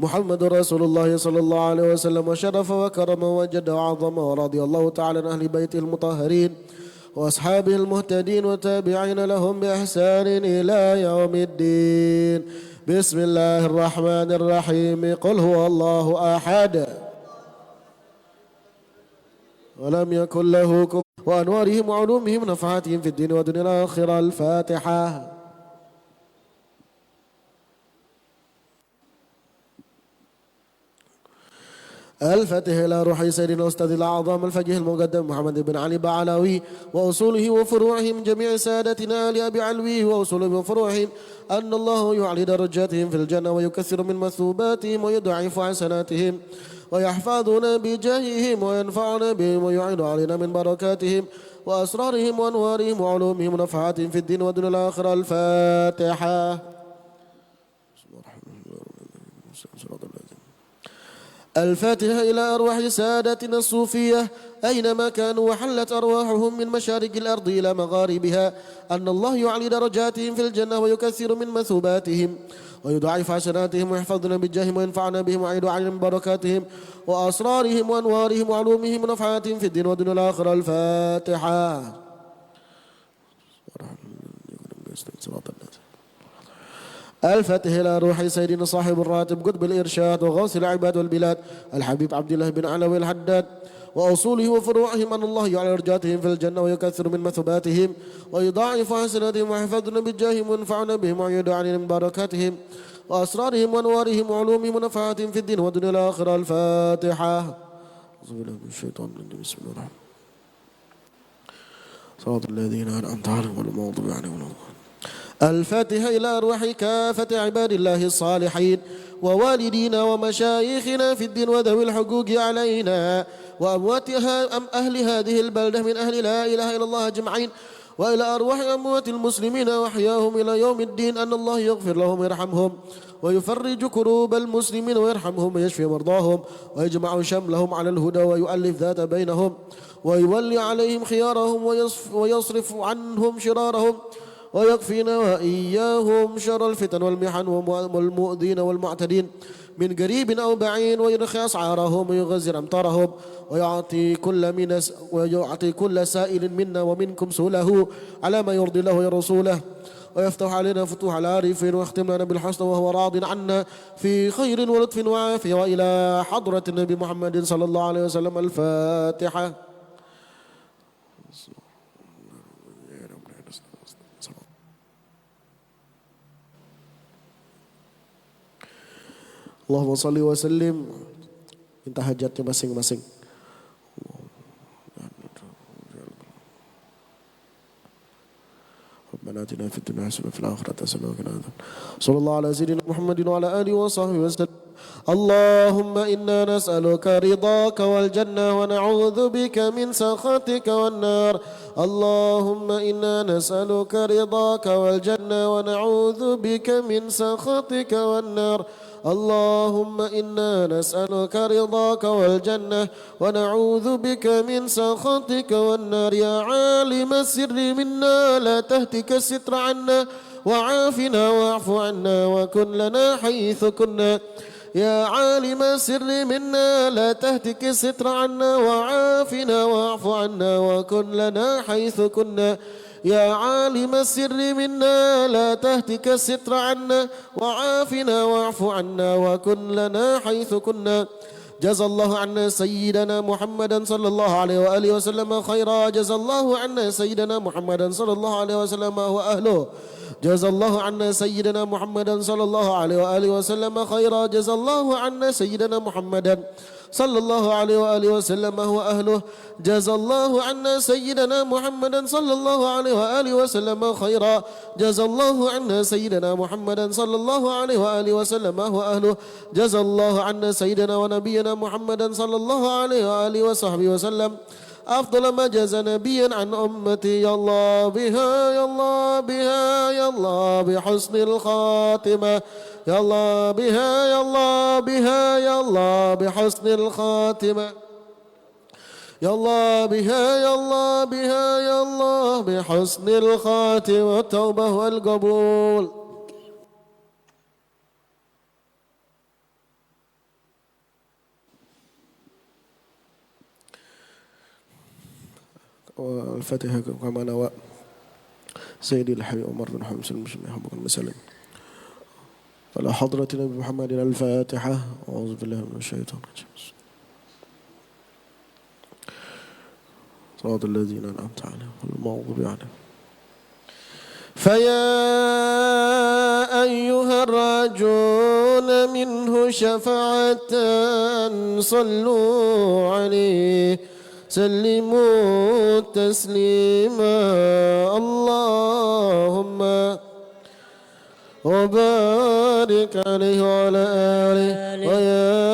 محمد رسول الله صلى الله عليه وسلم وشرف وكرم وجد وعظم ورضي الله تعالى عن أهل بيته المطهرين وأصحابه المهتدين وتابعين لهم بإحسان إلى يوم الدين. بسم الله الرحمن الرحيم. قل هو الله أحد ولم يكن له كفوا وأنوارهم وعلومهم ونفحاتهم في الدين والدنيا الآخرة. الفاتحة. الفاتح إلى روح سيدنا الأستاذ الأعظم الفقيه المقدم محمد بن علي بعلوي وأصوله وفروعهم جميع سادتنا آل أبي علوي وأصولهم وفروعهم أن الله يعلي درجاتهم في الجنة ويكثر من مثوباتهم ويضعف حسناتهم ويحفظنا بجاههم وينفعنا بهم ويعين علينا من بركاتهم وأسرارهم وأنوارهم وعلومهم ونفحاتهم في الدين والدنيا الآخرة. الفاتحة. الفاتحة إلى أرواح سادتنا الصوفية أينما كانوا وحلت أرواحهم من مشارق الأرض إلى مغاربها أن الله يعلي درجاتهم في الجنة ويكثر من مثوباتهم ويضاعف حسناتهم ويحفظنا بجاههم وينفعنا بهم ويعيد علينا من بركاتهم وأسرارهم وأنوارهم وعلومهم ونفعاتهم في الدين والدنيا الآخرة. الفاتحة. الفاتح إلى روح سيدنا صاحب الراتب قطب الإرشاد وغوث العباد والبلاد الحبيب عبد الله بن علوي الحداد وأصوله وفروعهم أن الله يعلى درجاتهم في الجنة ويكثر من مثوباتهم ويضاعف حسناتهم ويحفظنا بجاههم وينفعنا بهم ويعيد علينا من بركاتهم وأسرارهم وأنوارهم وعلومهم ونفعاتهم في الدين والدنيا الآخرة. الفاتحة. أعوذ بالله من الشيطان الرجيم. بسم الله الرحمن الرحيم. صراط الذين أنعمت عليهم غير المغضوب عليهم ولا الضالين. الفاتحة إلى أرواح كافة عباد الله الصالحين ووالدينا ومشايخنا في الدين وذوي الحقوق علينا وأمواتها أهل هذه البلدة من أهل لا إله إلا الله أجمعين وإلى أرواح أموات المسلمين وأحياهم إلى يوم الدين أن الله يغفر لهم ويرحمهم ويفرج كروب المسلمين ويرحمهم ويشفي مرضاهم ويجمع شملهم على الهدى ويؤلف ذات بينهم ويولي عليهم خيارهم ويصرف عنهم شرارهم ويكفينا وإياهم شر الفتن والمحن والمؤذين والمعتدين من قريب أو بعيد ويرخي أسعارهم ويغزر أمطارهم ويعطي كل سائل منا ومنكم سؤله على ما يرضي الله ورسوله ويفتح علينا فتوح العارفين ويختم لنا بالحسن وهو راض عنا في خير ولطف وعافية. وإلى حضرة النبي محمد صلى الله عليه وسلم. الفاتحة. Allahumma salli wa sallim. Minta hajatnya masing-masing. ربنا آتنا في الدنيا حسنة وفي الآخرة حسنة وقنا عذاب النار. صلى الله على سيدنا محمد وعلى آله وصحبه وسلم. اللهم إنا نسألك رضاك والجنة ونعوذ بك من سخطك والنار. اللهم إنا نسألك رضاك والجنة ونعوذ بك من سخطك والنار. اللهم إنا نسألك رضاك والجنة ونعوذ بك من سخطك والنار. يا عالم السر منا لا تهتك الستر عنا وعافنا واعف عنا وكن لنا حيث كنا. يا عالم السر منا لا تهتك الستر عنا وعافنا واعف عنا وكن لنا حيث كنا. يا عالم السر منا لا تهتك الستر عنا وعافنا واعف عنا وكن لنا حيث كنا. جزى الله عنا سيدنا محمدا صلى الله عليه وآله وسلم خيرا. جزى الله عنا سيدنا محمدا صلى الله عليه وسلم وأهله. جزى الله عنا سيدنا محمدا صلى الله عليه وآله وسلم خيرا. جزى الله عنا سيدنا محمدا صلى الله عليه وآله وسلم وأهله. جزى الله عنا سيدنا محمدا صلى الله عليه وآله وسلم خيرا. جزى الله عنا سيدنا محمدا صلى الله عليه وآله وسلم وأهله. جزى الله عنا سيدنا ونبينا محمدا صلى الله عليه وآله وصحبه وسلم أفضل ما جزى نبيا عن أمتي. يا الله بها يا الله بها يا الله بحسن الخاتمة. يا الله بها يا الله بها يا الله بحسن الخاتمة. يا الله بها يا الله بها يا الله بحسن الخاتمة والتوبة والقبول. والفاتحة كما نوى سيدي الحبيب عمر بن حمد المسلم على حضرة النبي محمد الفاتحة. أعوذ بالله من الشيطان الرجيم. صراط الذين أنعمت عليهم غير المغضوب عليهم. فيا أيها الراجون منه شفاعة صلوا عليه سلموا تسليما. اللهم وبارك عليه وعلى آله. ويا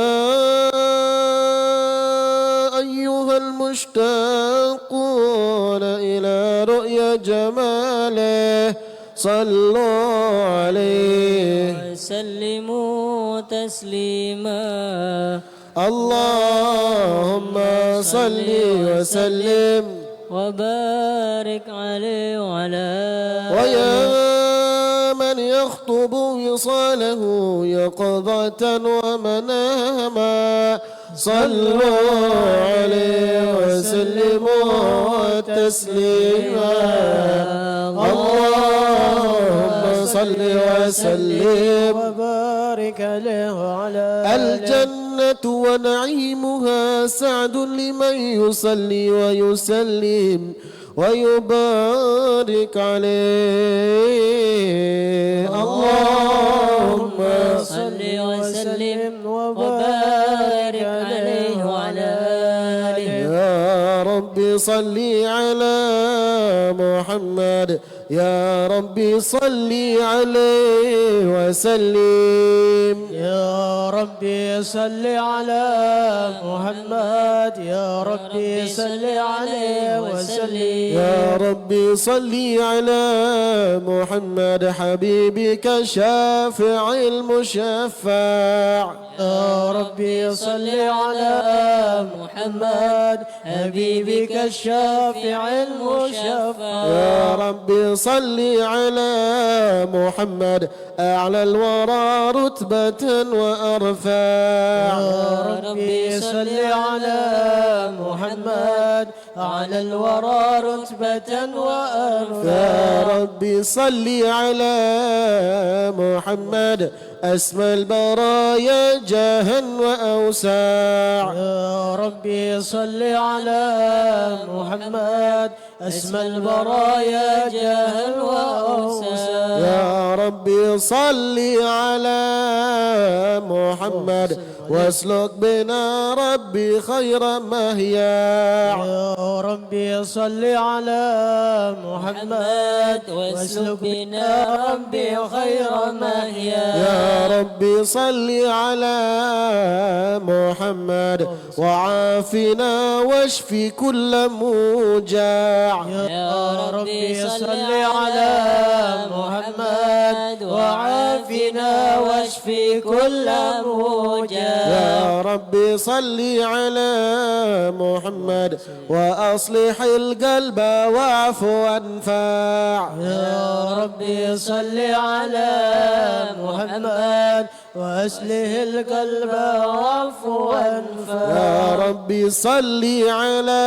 أيها المشتاقون إلى رؤيا جماله صلوا عليه وسلموا تسليما. اللهم صل وسلم وبارك عليه وعلى ويا من يخطب وصاله يقظة ومناما صلوا عليه وسلموا تسليما. اللهم صل وسلم وبارك عليه وعلى الجنة ونعيمها سعد لمن يصلي ويسلم ويبارك عليه. اللهم صل وسلم وبارك عليه وعلى آله. يا رب صل على محمد يا رب صل عليه وسلم. يا ربي صل على محمد يا ربي صل عليه وسلم. يا رب صل على محمد حبيبك الشافع المشفع. يا ربي صل على محمد حبيبك الشافع المشفع. يا رب صل على محمد أعلى الورى رتبة وأرفع. يا ربي صل على محمد على الورى رتبة وأرفع. يا رب صل على محمد أسمى البرايا جاها وأوساع. يا ربي صل على محمد أسمى البرايا جاها وأوساع. يا ربي صل على محمد واسلك بنا ربي خير مهياع. يا ربي صل على محمد واسلك بنا ربي خير مهيا. يا ربي صل على محمد وعافنا واشفي كل موجع. يا ربي صل على محمد وعافنا واشفي كل موجع. يا ربي صل على محمد وأصلح القلب واعف وانفع. يا ربي صل على محمد وأصلح القلب واعف وانفع. يا ربي صل على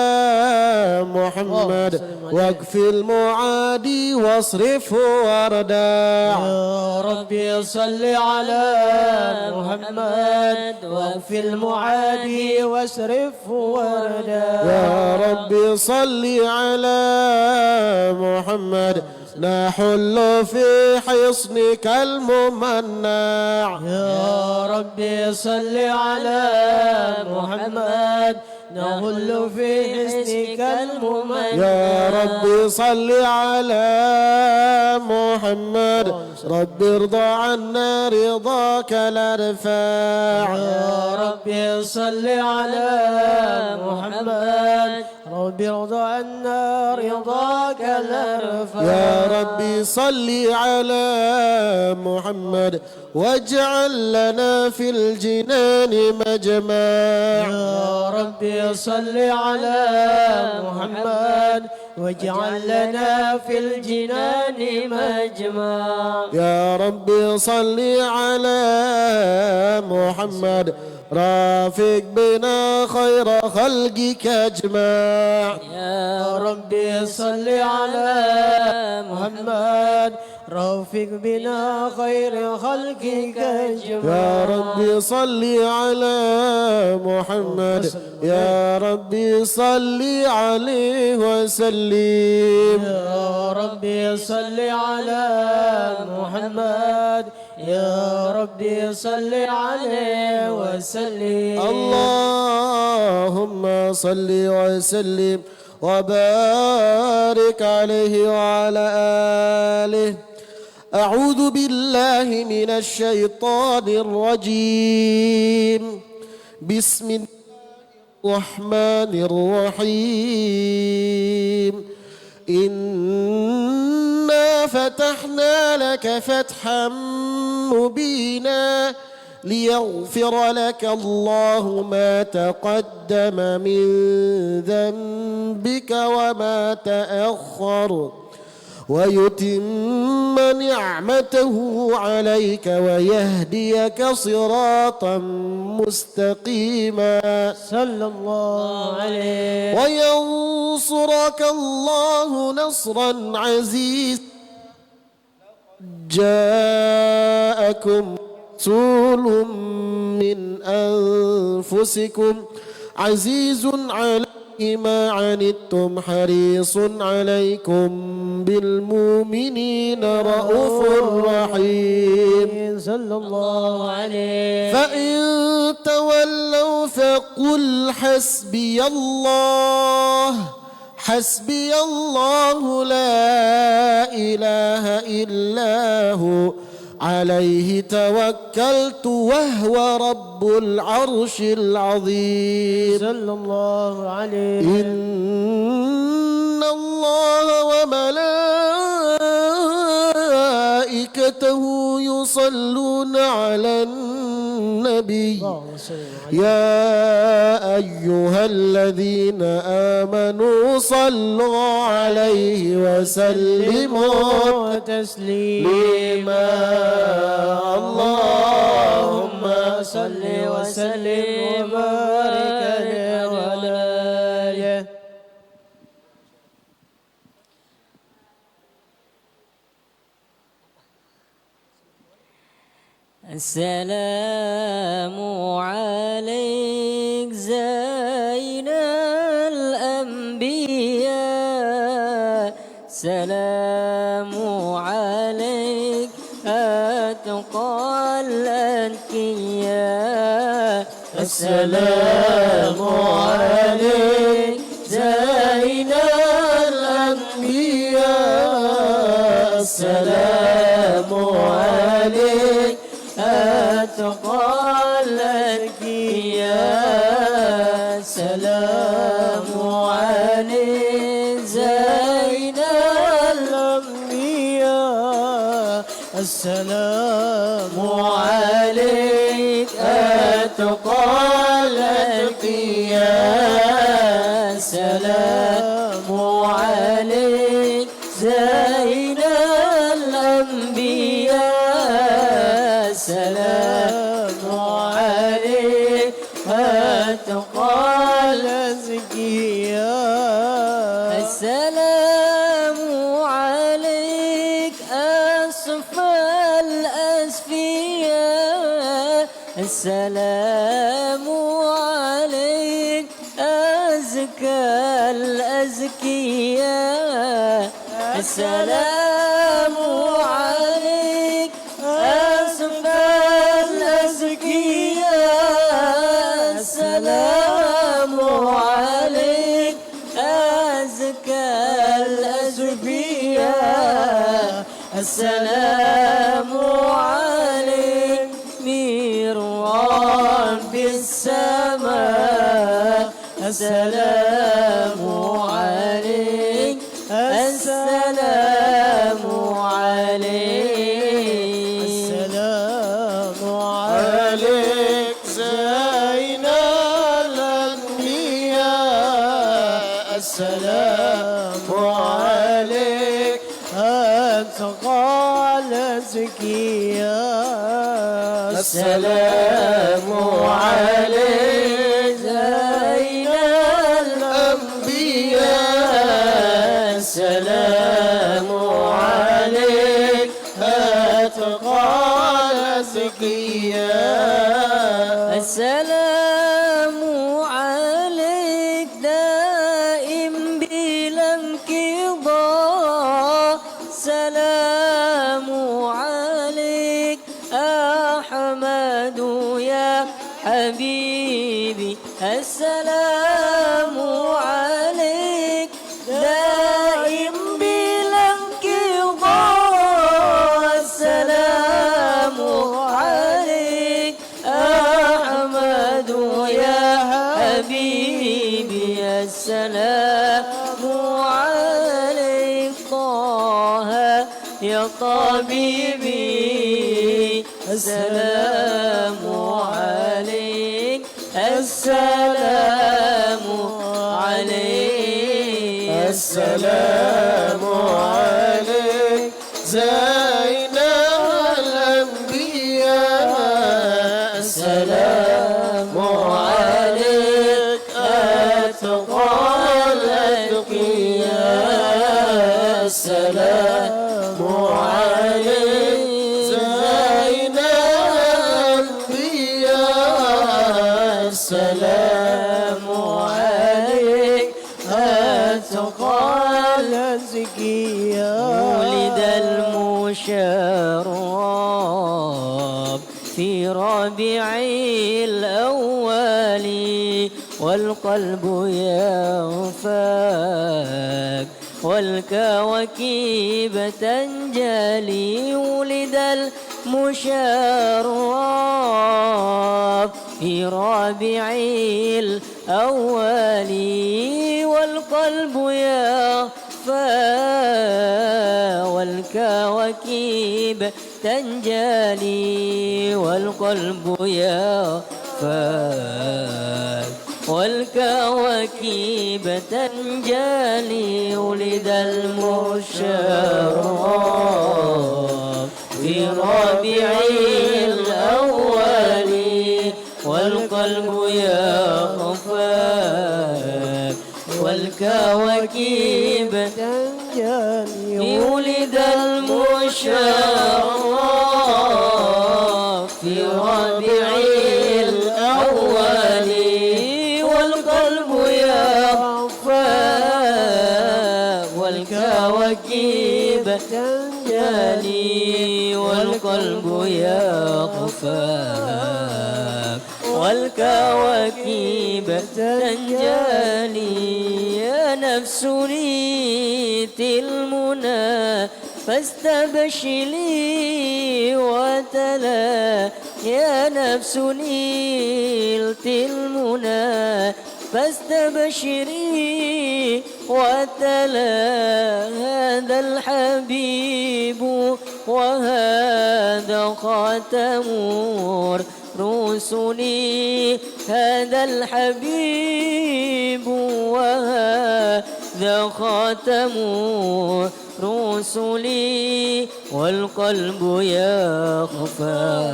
محمد واكف المعادي واصرفه ورداع. يا ربي صل على محمد واكف المعادي واصرفه ورداع. يا ربي صل على محمد نحل في حصنك الممنع. يا ربي صل على محمد نهل في حسنك الممنع. يا ربي صل على محمد رب ارضى عنا رضاك الارفاع. يا ربي صل على محمد رب ارضى عنا رضاك الارفع. يا ربي صل على محمد واجعل لنا في الجنان مجمع. يا ربي صل على محمد واجعل لنا في الجنان مجمع. يا ربي صل على محمد رافق بنا خير خلقك أجمع. يا ربي صل على محمد رافق بنا خير خلقك أجمع. يا ربي صل على محمد يا ربي صل عليه وسلم. يا ربي صل على محمد يا ربي صل عليه وسلم. اللهم صل وسلم وبارك عليه وعلى آله. أعوذ بالله من الشيطان الرجيم. بسم الله الرحمن الرحيم. إنا فتحنا لك فتحا مبينا ليغفر لك الله ما تقدم من ذنبك وما تأخر ويتم نعمته عليك ويهديك صراطا مستقيما. صلى الله عليه. وينصرك الله نصرا عزيزا. جاءكم رسول من أنفسكم عزيز عليه ما عنتم حريص عليكم بالمؤمنين رؤوف رحيم. صلى الله عليه. فإن تولوا فقل حسبي الله حسبي الله لا إله إلا هو عليه توكلت وهو رب العرش العظيم. صلى الله عليه. إن الله وملائكته يصلون على النبي يا أيها الذين آمنوا صلوا عليه وسلموا تسليما. اللهم صل وسلم وبارك عليه وعلى آله. السلام عليك زين الأنبياء. سلام عليك أتقى الأنقياء. السلام عليك زين الأنبياء. السلام عليك أتقى الأنقياء. سلام عليك زين الأنبياء. السلام عليك أتقى الأنقياء. سلام عليك زين الأنبياء. سلام عليك أتقى الأزكياء. السلام عليك أصفى الأصفياء. السلام عليك أزكى الأزكياء. السلام عليك أصفى الأزكياء. السلام عليك أزكى الأزكياء. السلام عليك من رب السماء. السلام عليك. السلام عليك. السلام عليك زين الأنبياء. السلام السلام عليك زين الأنبياء السلام عليك أتقى الأزكياء السلام عليك دائم بلا انقضاء السلام عليك أحمد يا حبيبي السلام عليك دائم بلا انقضاء السلام عليك أحمد يا حبيبي السلام عليك طه يا طبيبي السلام عليك السلام عليك السلام عليك زين الأنبياء السلام عليك أتقى الأتقياء السلام عليك زين الأنبياء السلام عليك أتقى الأزكياء ولد المشرب في ربيع الأول والقلب ينفك والكواكب تنجلي ولد المشرب في ربيع الأول والقلب يخفى والكواكب تنجلي والقلب يخفى والكواكب تنجلي ولد المشرب في ربيع الأول والقلب يخفى والكواكب تنجلي ولد المشرب في ربيع الأول والقلب يخفى والكواكب تنجلي والقلب يخفى والكواكب تنجلي يا نفس ريت المنى فاستبشري وتلا يا نفس نيلت المنى فاستبشري وتلا هذا الحبيب وهذا خاتم رسلي هذا الحبيب وهذا خاتم رسلي والقلب يخفى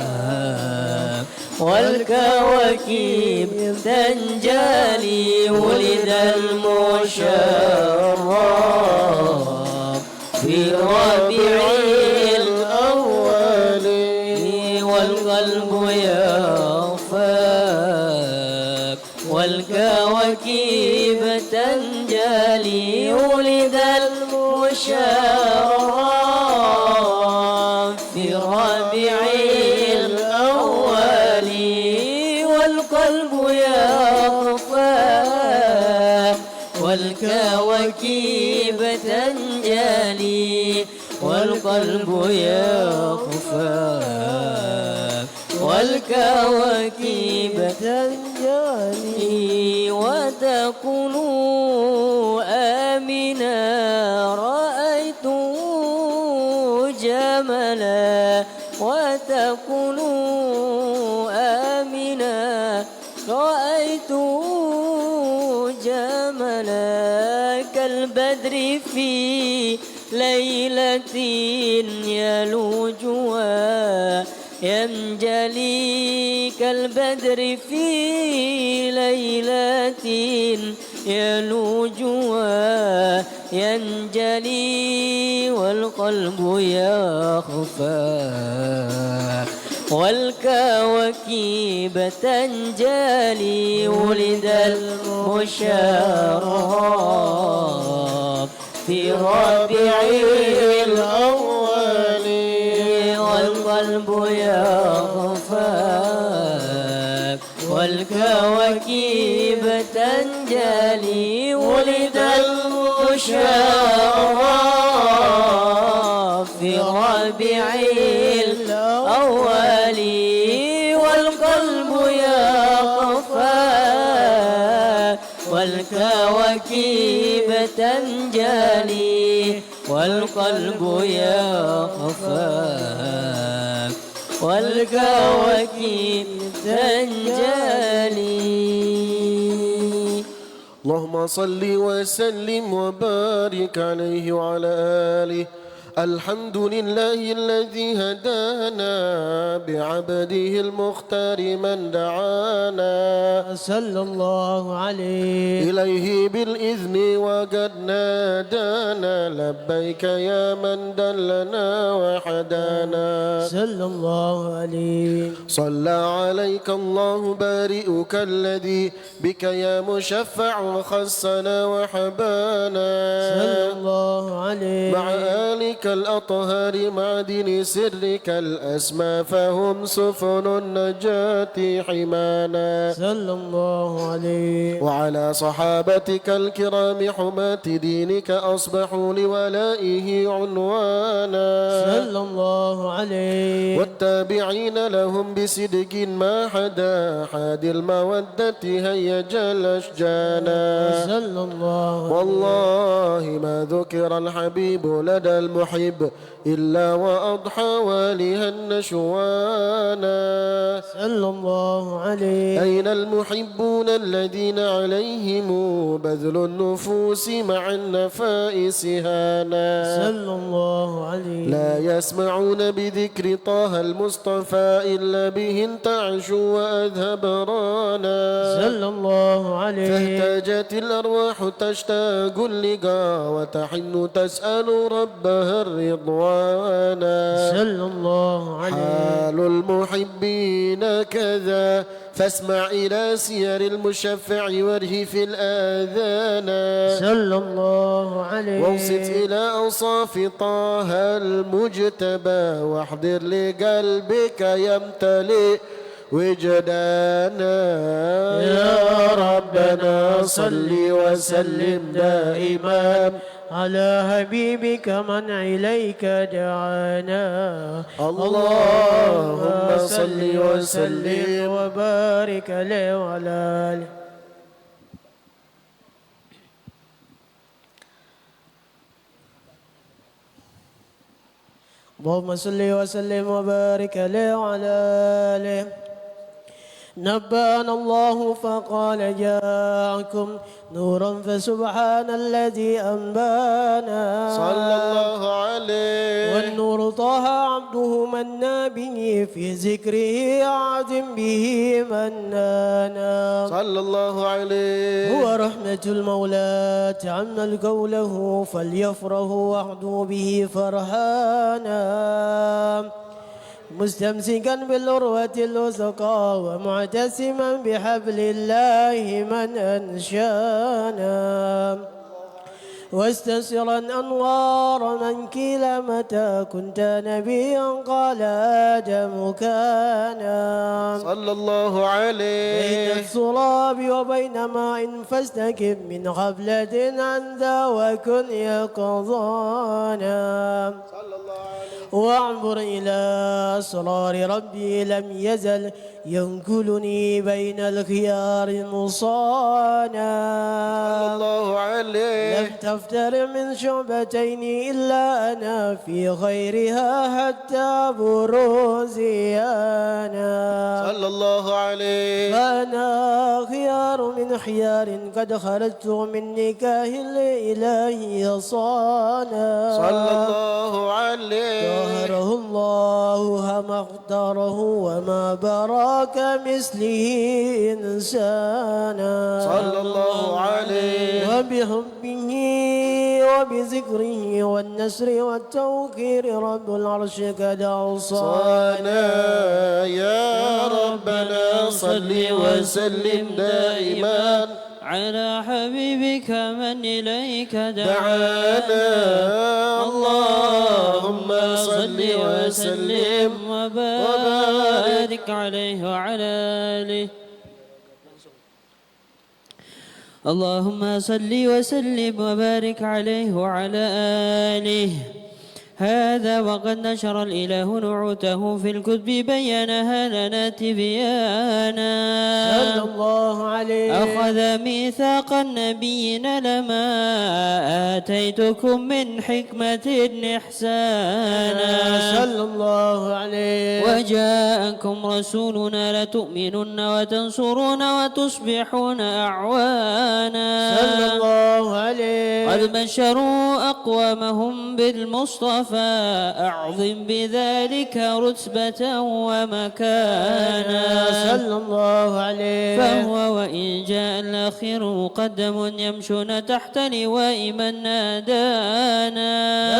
والكواكب تنجلي ولد المشرب في ربيع الأول والقلب يخفى والكواكب تنجلي ولد المشرب في ربيع الأول والقلب يخفى والكواكب تنجلي والقلب يخفى والكواكب تنجلي وتكون آمنا رأيت جملا وتكون آمنا رأيت جملا كالبدر في ليلة يلوجها ينجلي كالبدر في ليلة يلوجها ينجلي والقلب يخفى والكواكب تنجلي ولد المشرف في ربيع الأول والقلب يخفى والكواكب تنجلي ولد المشرف في ربيع الأول والقلب يخفى والكواكب تنجلي والقلب يخفى والكواكب تنجلي. اللهم صل وسلم وبارك عليه وعلى آله. الحمد لله الذي هدانا بعبده المختار من دعانا صلى الله عليه إليه بالإذن وقد نادانا لبيك يا من دلنا وحدانا صلى الله عليه صلى عليك الله بارئك الذي بك يا مشفع خصنا وحبانا صلى الله عليه مع آلك الأطهار معدن سرك الأسمى فهم سفن النجاة حمانا صلى الله عليه وعلى صحابتك الكرام حماة دينك أصبحوا لولائه عنوانا صلى الله عليه والتابعين لهم بصدق ما حدا حاد المودة هيج الأشجانا صلى الله والله ما ذكر الحبيب لدى المحب إلا وأضحى والها النشوانا صلى الله عليه أين المحبون الذين عليهم بذل النفوس مع النفائس هانا صلى الله عليه لا يسمعون بذكر طه المصطفى إلا به انتعشوا وأذهب رانا صلى الله عليه فاهتاجت الأرواح تشتاق اللقاء وتحن تسأل ربها الرضوانا صلى الله عليه حال المحبين كذا فاسمع إلى سير المشفع وارهف الآذان صلى الله عليه وانصت إلى أوصاف طه المجتبى واحضر لقلبك يمتلئ وجدانا يا ربنا صل وسلم دائما على حبيبك من إليك دعانا اللهم صل وسلم وبارك عليه وعلى آله. اللهم صل وسلم وبارك عليه وعلى آله. نبأنا الله فقال جاءكم نورا فسبحان الذي أنبانا صلى الله عليه والنور طه عبده منا به في ذكره عظم به منانا صلى الله عليه هو رحمة المولى تعمل قوله فليفرحوا وحده به فرحانا مستمسكا بالعروة الوثقى ومعتصما بحبل الله من أنشانا واستسرا أنوار من كلا متى كنت نبيا قال آدم كانا صلى الله عليه بين الصلاب وبين ماء فاستكب من غفلة عن ذا وكن يقظانا واعبر إلى أسرار ربي لم يزل ينقلني بين الخيار المصانا الله عليه لم تفتر من شعبتين إلا أنا في خيرها حتى بروزي أنا صلى الله عليه فأنا خيار من خيار قد خرجت من نكاه الإله صانا صلى الله عليه طهره الله ما اختاره وما براك مثله إنسانا صلى الله عليه وبحبه وبذكره والنسر والتوقير رب العرش قد أوصانا صانا يا ربنا صل وسلم دائما على حبيبك من إليك دعانا اللهم صل وسلم وبارك عليه وعلى آله. اللهم صل وسلم وبارك عليه وعلى آله. هذا وقد نشر الإله نعوته في الكتب بينها لنا تبيانا صلى الله عليه أخذ ميثاق النبيين لما آتيتكم من حكمة إحسانا صلى الله عليه وجاءكم رسولنا لتؤمنن وتنصرون وتصبحون أعوانا صلى الله عليه قد بشروا أقوامهم بالمصطفى أعظم بذلك رتبة ومكانا صلى الله عليه فهو وإن جاء الأخير مقدم يمشون تحت لواء من نادانا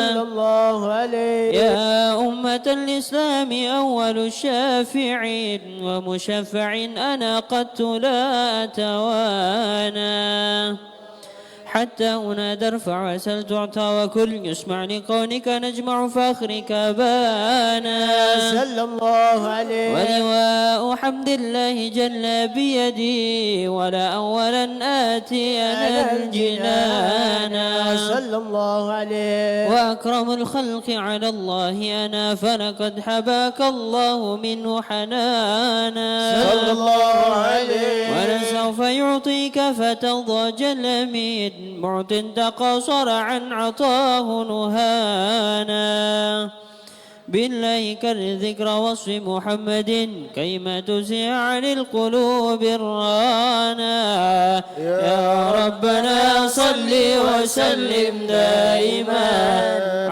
صلى الله عليه يا أمة الإسلام أول الشافعين ومشفع أنا قد لا أتوانا حتى أنادى ارفع وسل تعطى وكل يسمع لقولك نجمع فاخرك بانا صلى الله عليه ولواء حمد الله جل بيدي ولا أولا آتي أنا الجنانا صلى الله عليه وأكرم الخلق على الله أنا فلقد حباك الله منه حنانا صلى الله عليه ولسوف يعطيك فترضى جل من معت تقاصر عن عطاه نهانا بالله كالذكر وصف محمد كيما تزيع للقلوب الرانا يا ربنا صل وسلم دائما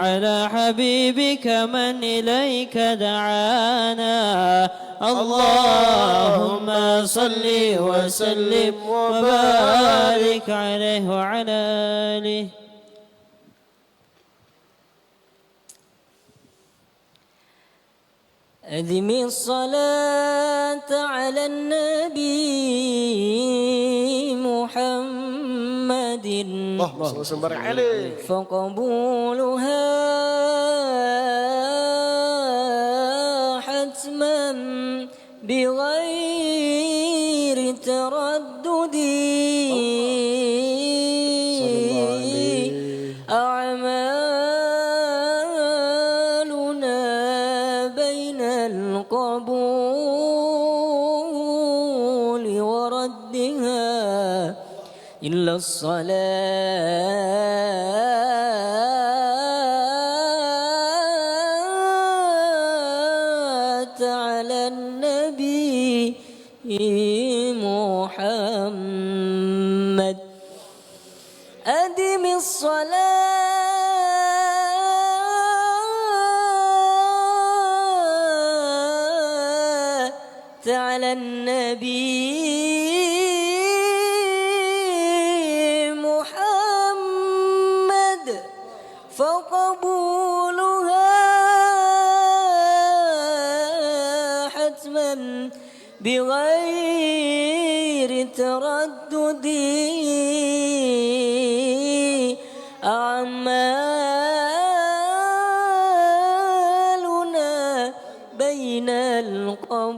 على حبيبك من إليك دعانا اللهم صل وسلم وبارك عليه وعلى آله. أدم الصلاة على النبي محمد اللهم صل وسلم وبارك عليه فقبولها حتما بغير تردد أعمالنا بين القبول وردها إلا الصلاة على النبي محمد أدم الصلاة على النبي محمد فقبولها حتما بغير تردد أعمالنا بين القبول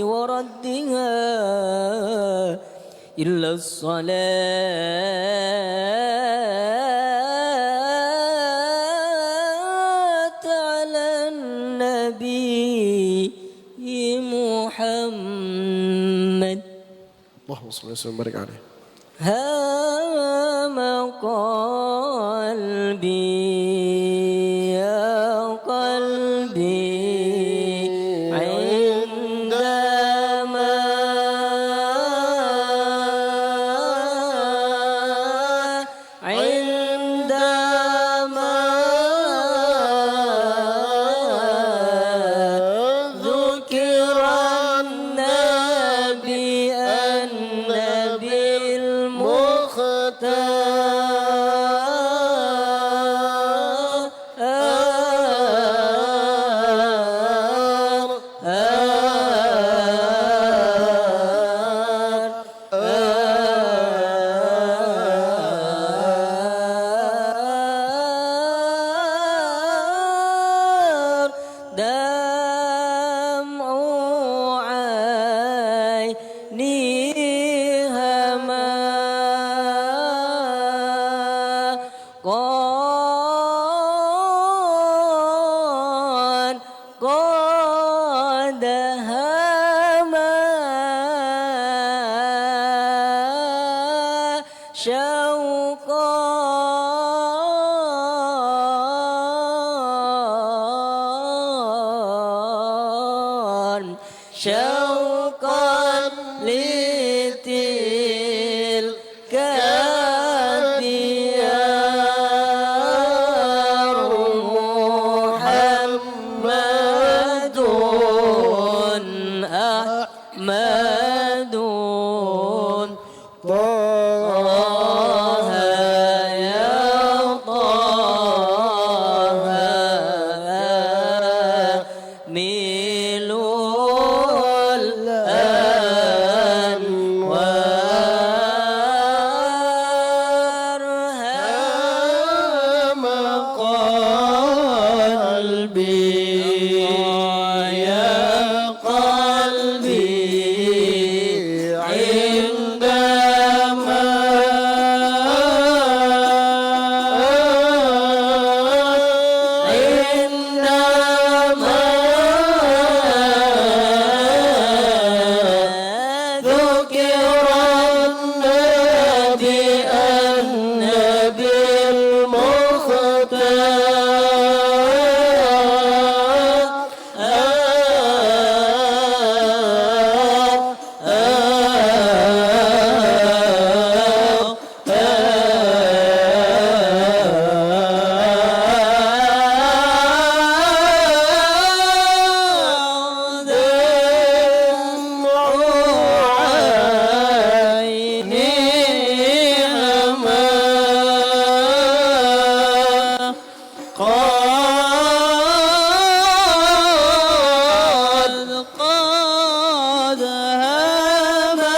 وردها إلا الصلاة على النبي محمد اللهم صل وسلم وبارك عليه. هام قلبي يا قلبي عندما ذكر النبي دمع عيني هما قد هما شوقا لتلك الديار محمد أحمد طه يا طه ميل الأنوار هام قلبي يا قلبي عندما ذكر النبي قد هما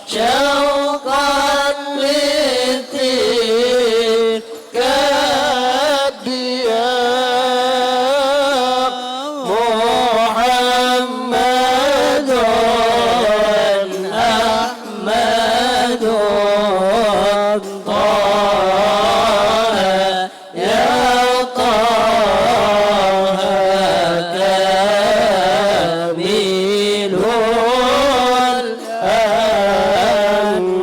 شوقا لتلك الديار محمد أحمد طه يا طه كامل الأنوار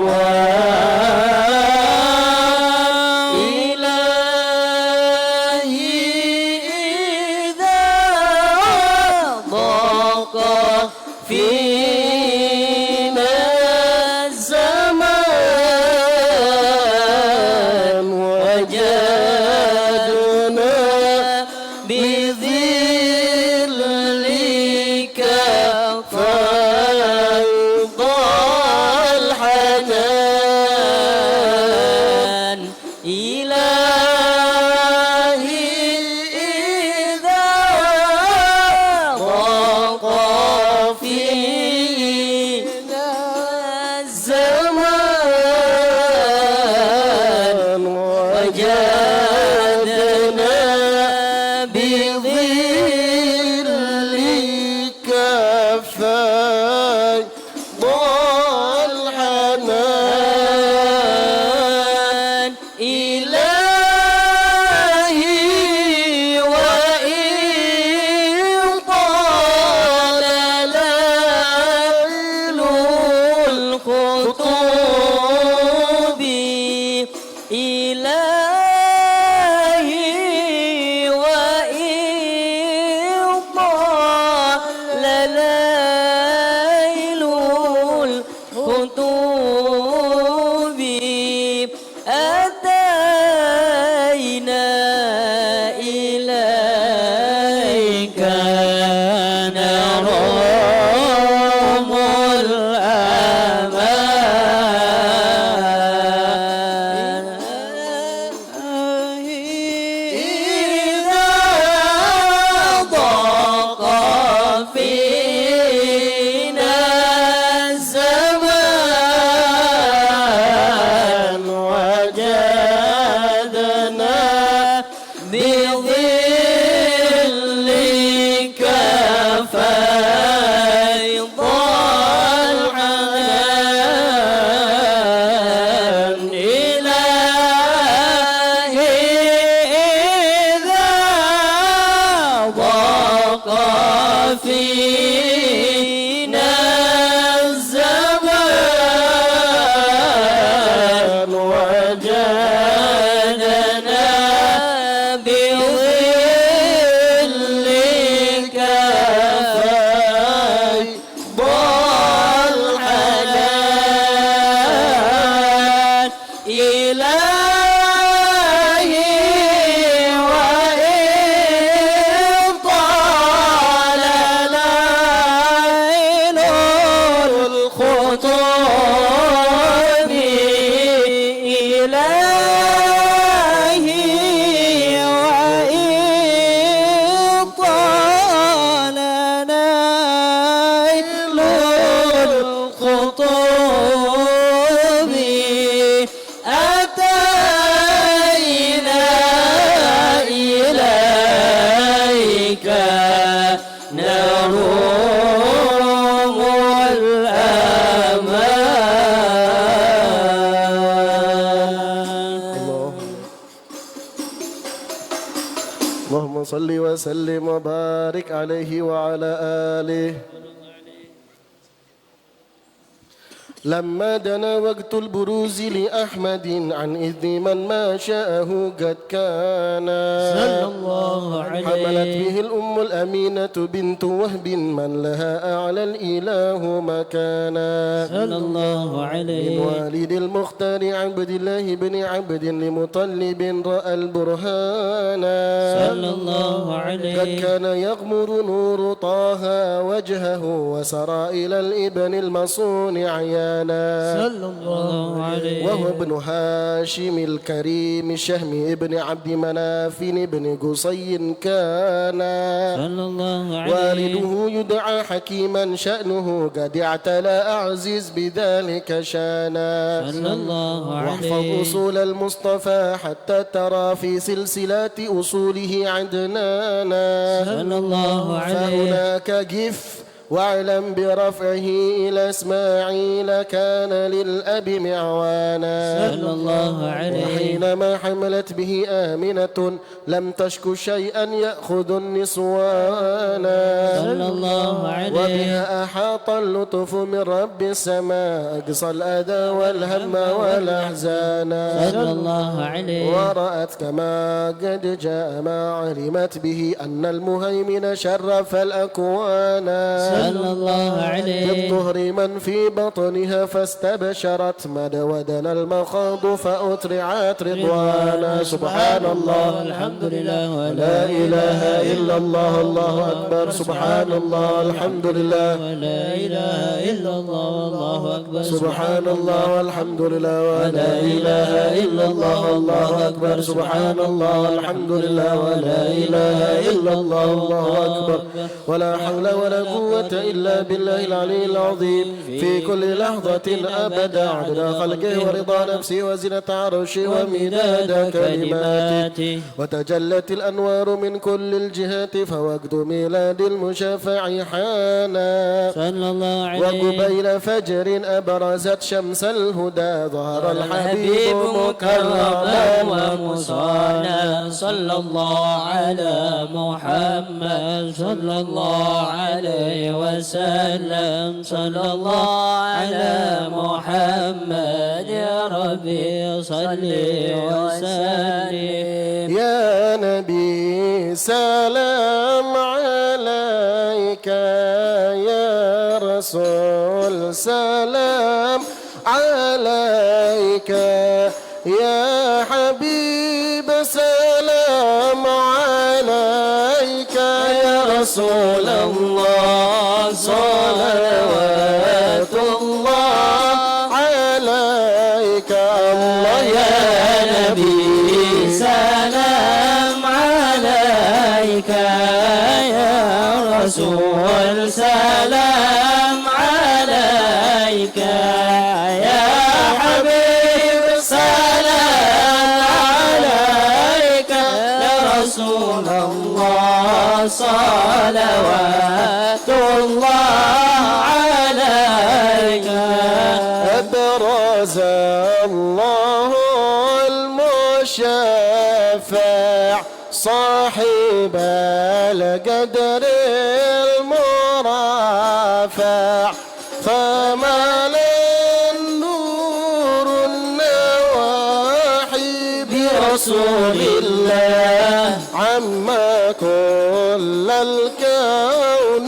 الخطوب إلهي وإن طال ليل الخطوب أتينا إليك نروم الأمان إذا ضاق فينا الزمان وجدنا بظلك فيض الحنان إلهي إذا ضاق فينا الزمان وجدنا بظلك فيض الحنان إلهي وإن طال ليل الخطوب إلهي وإن طال ليل الخطوب أتينا إليك نروم الأمان اللهم صل وسلم وبارك عليه وعلى آله. لما دنا وقت البروز لأحمد عن إذن من ما شاءه قد كان صلى الله حملت عليه به الأم الأمينة بنت وهب من لها أعلى الإله مكانا صلى الله من عليه والد المختار عبد الله بن عبد لمطلب رأى البرهان صلى الله قد عليه كان يغمر نور طه وجهه وسرى إلى الإبن المصون عيانا صلى الله عليه وهو ابن هاشم الكريم شهم ابن عبد مناف ابن قصي كان صلى الله عليه والده يدعى حكيما شأنه قد اعتلى أعزز بذلك شانا صلى الله واحفظ عليه أصول المصطفى حتى ترى في سلسلات أصوله عدنانا صلى الله عليه فهناك جف واعلم برفعه إلى إسماعيل كان للأب معوانا صلى الله عليه وحينما حملت به آمنة لم تشك شيئا يأخذ النسوانا صلى الله عليه وبها أحاط اللطف من رب السماء أقصى الأذى والهم والأحزان صلى الله عليه ورأت كما قد جاء ما علمت به أن المهيمن شرف الأكوان صلى الله عليه بالطهر من في بطنها فاستبشرت مدودنا المخاض فأترعت رضوانا سبحان الله الحمد لله لا إله إلا الله الله أكبر سبحان الله الحمد لله ولا إله إلا الله والله أكبر سبحان الله والحمد لله ولا إله إلا الله الله أكبر سبحان الله والحمد لله ولا إله إلا الله الله أكبر ولا حول ولا قوة إلا بالله العلي العظيم في كل لحظة أبدا عدد خلقه ورضا نفسه وزنة عرشه ومداد كلماته وتجلت الأنوار من كل الجهات فوقت ميلاد المشفع حانا صلى الله عليه وقبيل فجر أبرزت شمس الهدى ظهر الحبيب مكرما ومصانا صلى الله على محمد صلى الله عليه وسلم صلى الله على محمد يا ربي صل وسلم يا نبي سلام عليك يا رسول سلام عليك يا حبيب سلام عليك يا رسول الله صلوات الله عليك الله يا نبي سلام عليك يا رسول سلام عليك يا حبيب سلام عليك يا رسول الله صلوات الله عليك أبرز الله المشفع صاحب القدر المرافع فمال النور النواحي برسول الله عما كل الكون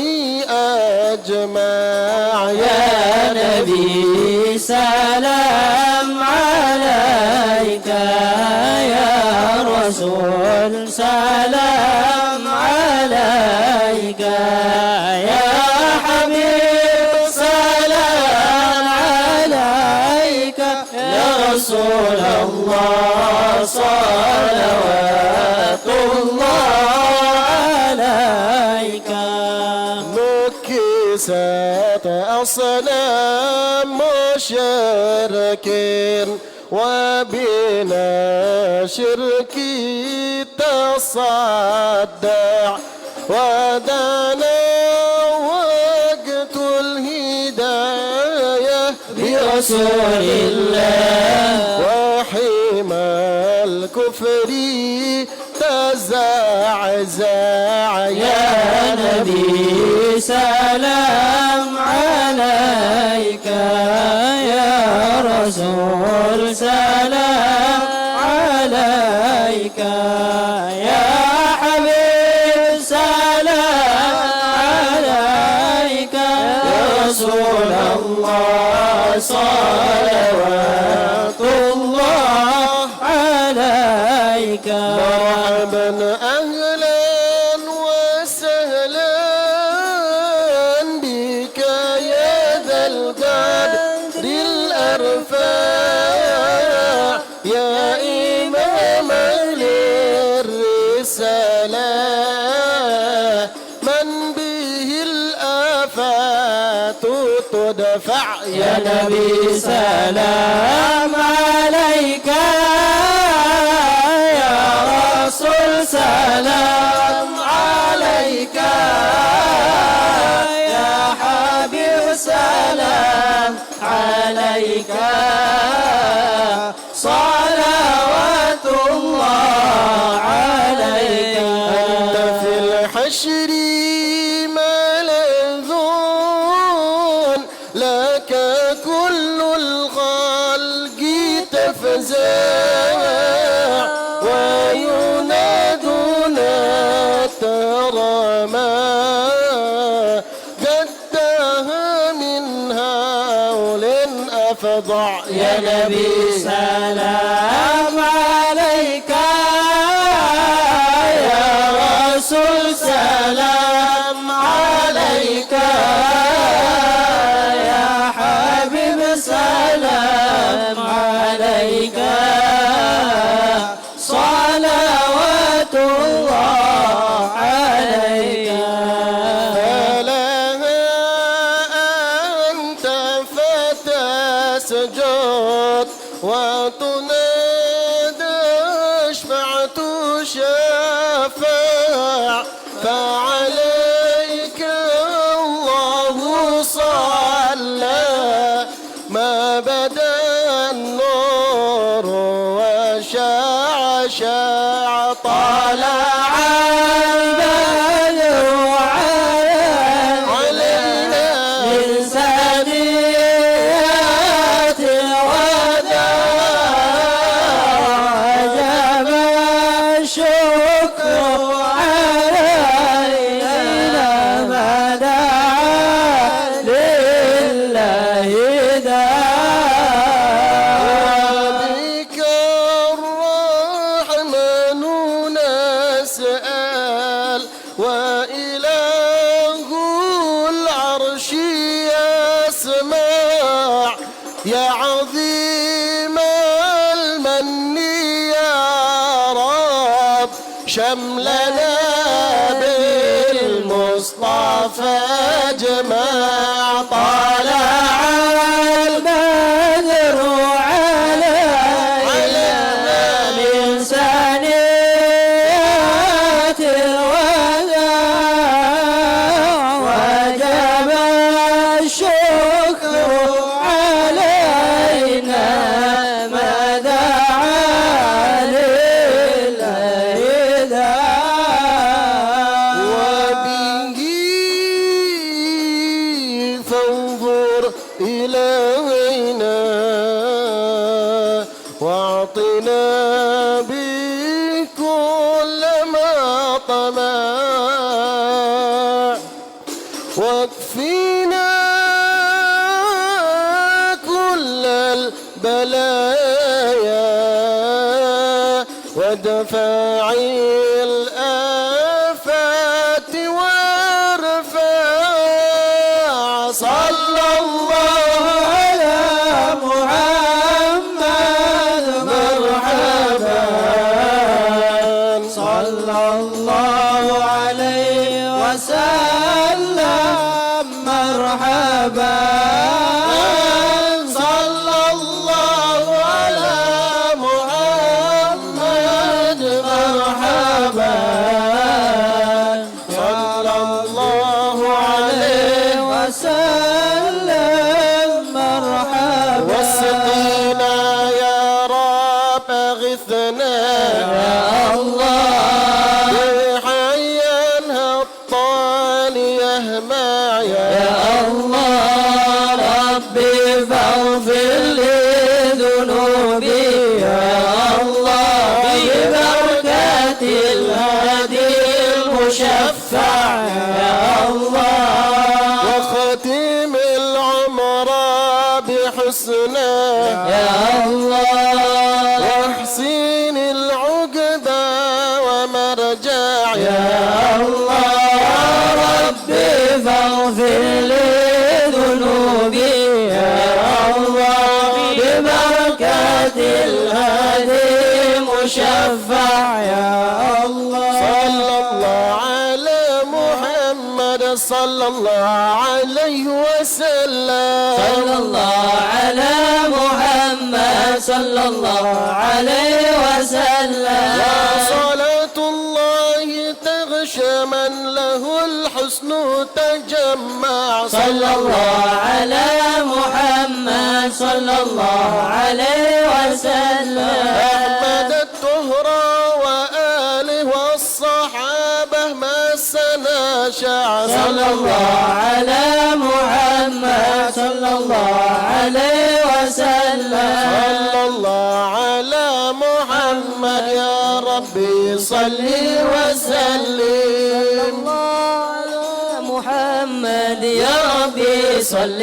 أجمع يا نبي سلام عليك يا رسول سلام عليك يا حبيب سلام عليك يا رسول الله صلوات الله عليك نكست أصنام مشركين وبنا شركي تصدع ودنا وقت الهداية برسول الله وحمى الكفر تزعزع يا نبي سلام عليك يا رسول سلام عليك يا حبيب سلام عليك يا رسول الله صلوات الله عليك مرحبا أهلا وسهلا بك يا ذا القدر الأرفع يا إماما للرسالة من به الآفات تدفع يا نبي سلام عليك يا رسول سلام عليك يا حبيب سلام عليك صلوات الله عليك أنت في الحشر ملذون لك كل الخلق تفزع وينادون ترى ما قدها من هول أفضع يا نبي سلام عليك يا رسول سلام عليك يا حبيب سلام عليك صلوات الله عليك فلها أنت فتسجد وتنادى اشفعت شفاع فعليك الله صلى ما بدا النور وشاع شاع طلع طلع البدر يا عظيم المن يا رب شملنا بالمصطفى جمع طلع البدر علينا من ثنيات الوداع وجب الشكر علينا ما دعا للهدى وبه فانظر إلينا واعطنا بكل ما طمع واكفينا كل البلايا ودفع الآفات وارفع صلى الله على محمد مرحبا صلى الله عليه وسلم مرحبا صلى الله على محمد مرحبا صلى الله عليه وسلم مرحبا واسقنا يا رب اغثنا يا الله بحيانها الطاليه معيا يا الله ربي فاغفر لي ذنوبي يا الله ببركة الهادي المشفع يا الله وختم العمر بحسنه يا الله واحسن العقبى ومرجع يا الله ربي فاغفر لي ذنوبي يا الله ببركة الهادي المشفع يا الله صلى الله على محمد صلى الله عليه وسلم صلى الله على محمد صلى الله عليه وسلم يا صلاة الله تغشى من له الحسن تجمع صلى الله على محمد صلى الله عليه وسلم أحمد الطهرى وآله والصحابة ما سنا شعر صلى الله على محمد صلى الله عليه وسلم صلى الله على محمد يا ربي صل وسلم على محمد يا ربي صل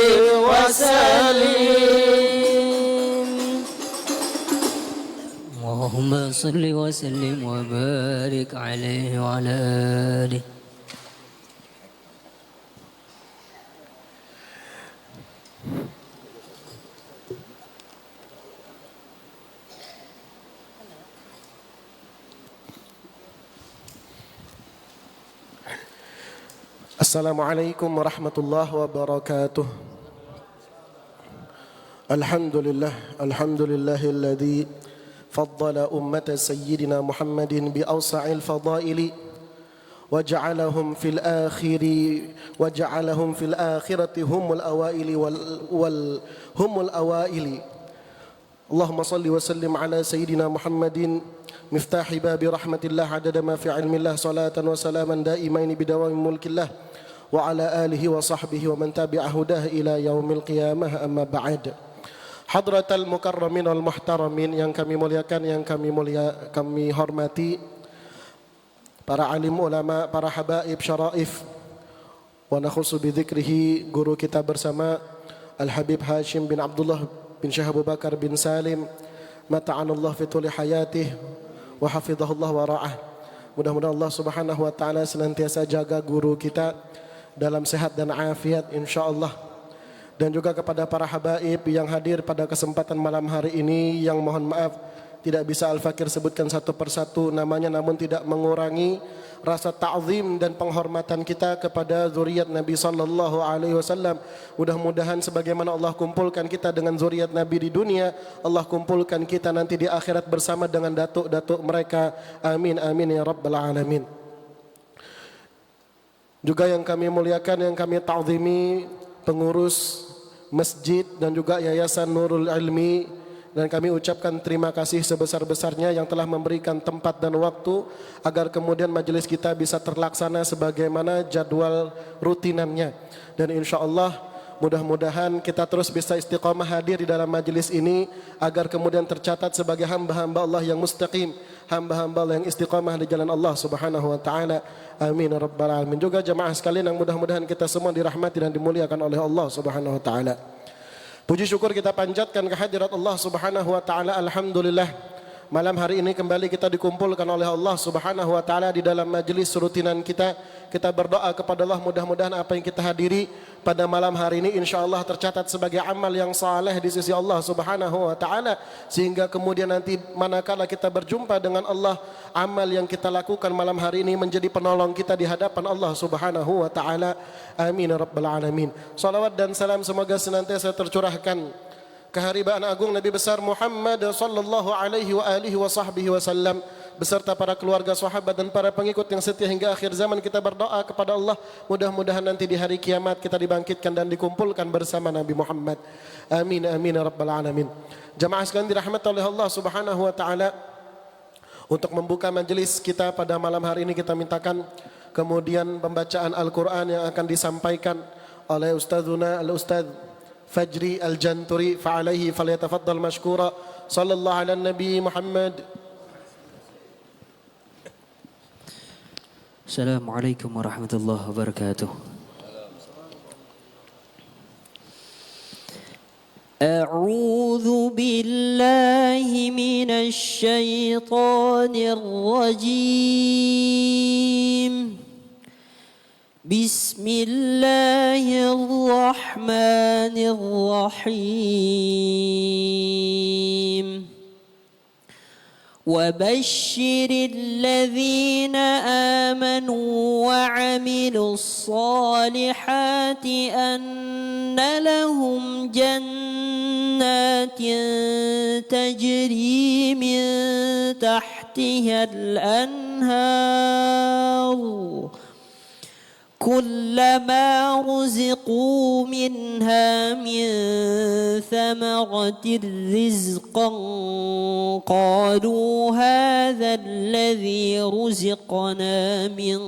وسلم اللهم صل وسلم وبارك عليه وعلى آله. Assalamualaikum warahmatullahi wabarakatuh. Alhamdulillahilladzi faddala ummata sayyidina Muhammadin bi awsa'il fadaili waja'alahum fil akhirati humul awaili humul awaili. Allahumma salli wa sallim ala sayyidina Muhammadin miftahi babi rahmatillah adada ma fi ilmillah salatan wa salaman daimaini bidawami mulkillah wa ala alihi wa sahbihi wa man tabi'a hudah ila yaumil qiyamah amma ba'd. Hadratal mukarramin wal muhtaramin yang kami muliakan, yang kami hormati, para alim ulama, para habaib syaraif, wa nakhusu bidzikrihi guru kita bersama Al-Habib Hashim bin Abdullah bin Syekh Abu Bakar bin Salim, mata'anallah fi tuli hayatih wa hafidhahullah wa ra'ah. Mudah-mudahan Allah Subhanahu wa taala senantiasa jaga guru kita dalam sehat dan afiat insyaallah. dan juga kepada para habaib yang hadir pada kesempatan malam hari ini yang mohon maaf tidak bisa Al-Fakir sebutkan satu persatu namanya, namun tidak mengurangi rasa ta'zim dan penghormatan kita kepada zuriat Nabi sallallahu alaihi wasallam. Mudah-mudahan sebagaimana Allah kumpulkan kita dengan zuriat Nabi di dunia, Allah kumpulkan kita nanti di akhirat bersama dengan datuk-datuk mereka. Amin amin ya rabbal alamin. Juga yang kami muliakan, yang kami ta'zimi, pengurus masjid dan juga Yayasan Nurul Ilmi, dan kami ucapkan terima kasih sebesar-besarnya yang telah memberikan tempat dan waktu agar kemudian majelis kita bisa terlaksana sebagaimana jadwal rutinannya. Dan insyaAllah mudah-mudahan kita terus bisa istiqamah hadir di dalam majelis ini agar kemudian tercatat sebagai hamba-hamba Allah yang mustaqim, hamba-hamba Allah yang istiqamah di jalan Allah subhanahu wa ta'ala. Amin ya rabbal alamin. Juga jemaah sekalian yang mudah-mudahan kita semua dirahmati dan dimuliakan oleh Allah subhanahu wa ta'ala. Puji syukur kita panjatkan kehadirat Allah subhanahu wa ta'ala. Alhamdulillah, malam hari ini kembali kita dikumpulkan oleh Allah subhanahu wa ta'ala di dalam majlis rutinan kita. Kita berdoa kepada Allah, mudah-mudahan apa yang kita hadiri pada malam hari ini insyaAllah tercatat sebagai amal yang saleh di sisi Allah subhanahu wa ta'ala, sehingga kemudian nanti manakala kita berjumpa dengan Allah, amal yang kita lakukan malam hari ini menjadi penolong kita di hadapan Allah subhanahu wa ta'ala. Amin ya rabbal alamin. Salawat dan salam semoga senantiasa tercurahkan keharibaan agung Nabi besar Muhammad sallallahu alaihi wa alihi wa sahbihi wasallam beserta para keluarga, sahabat dan para pengikut yang setia hingga akhir zaman. Kita berdoa kepada Allah, mudah-mudahan nanti di hari kiamat kita dibangkitkan dan dikumpulkan bersama Nabi Muhammad. Amin amin ya rabbal alamin. Jamaah sekalian dirahmati oleh Allah subhanahu wa ta'ala, untuk membuka majelis kita pada malam hari ini kita mintakan kemudian pembacaan Al-Quran yang akan disampaikan oleh Ustadzuna Al-Ustadz Fajri Al-Janturi, fa'alaihi falyatafaddal mashkura. Sallallahu ala Nabi Muhammad. Assalamualaikum warahmatullahi wabarakatuh. A'udzu billahi minasy syaithanir rajim. Bismillahirrahmanirrahim. وبشر الذين آمنوا وعملوا الصالحات أن لهم جنات تجري من تحتها الأنهار كلما رزقوا منها من ثمرة رزقا قالوا هذا الذي رزقنا من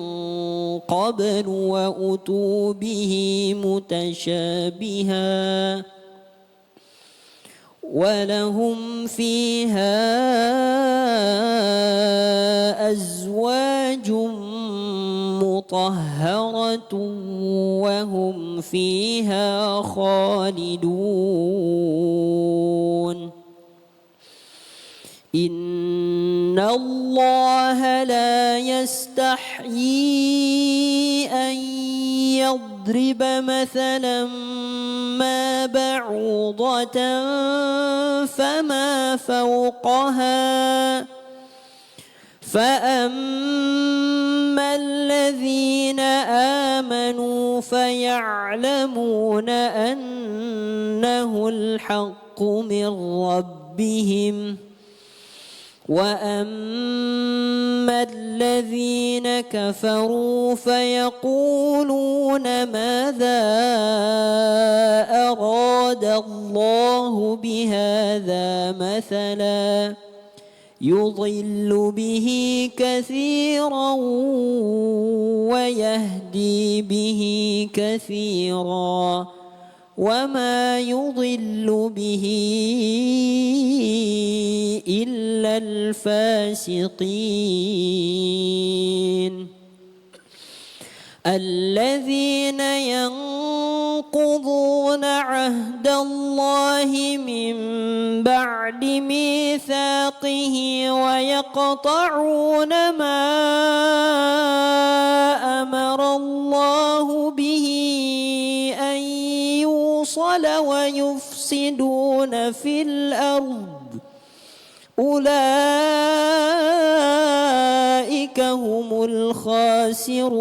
قبل وأتوا به متشابها ولهم فيها أزواج مطهرة وهم فيها خالدون إن الله لا يستحيي أن يضرب مثلا ما بعوضة فما فوقها فأما الذين آمنوا فيعلمون أنه الحق من ربهم وأما الذين كفروا فيقولون ماذا أراد الله بهذا مثلا يضل به كثيرا ويهدي به كثيرا وما يضل به إلا الفاسقين الذين ينقضون عهد الله من بعد ميثاقه ويقطعون ما أمر الله به أن يوصل الباطل ويفسدون في الأرض أولئك هم الخاسرون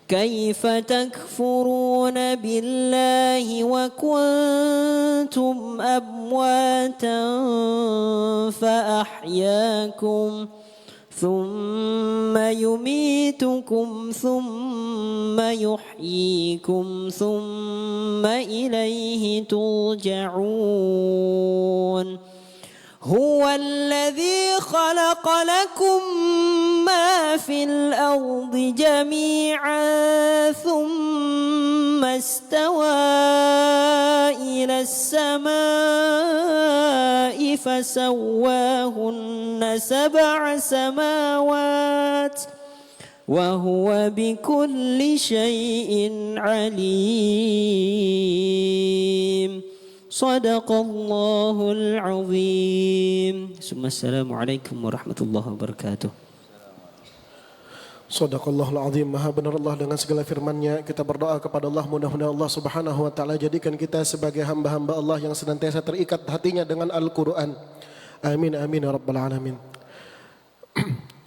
كيف تكفرون بالله وكنتم أمواتا فأحياكم ثم يميتكم ثم يحييكم ثم إليه ترجعون هو الذي خلق لكم ما في الأرض جميعا ثم استوى إلى السماء فسواهن 7 سماوات وهو بكل شيء عليم صدق الله العظيم ثم السلام عليكم ورحمة الله وبركاته. Shadaqallahul azim. Maha benar Allah dengan segala firman-Nya. Kita berdoa kepada Allah, mudah-mudahan Allah Subhanahu wa taala jadikan kita sebagai hamba-hamba Allah yang senantiasa terikat hatinya dengan Al-Qur'an. Amin amin ya rabbal alamin.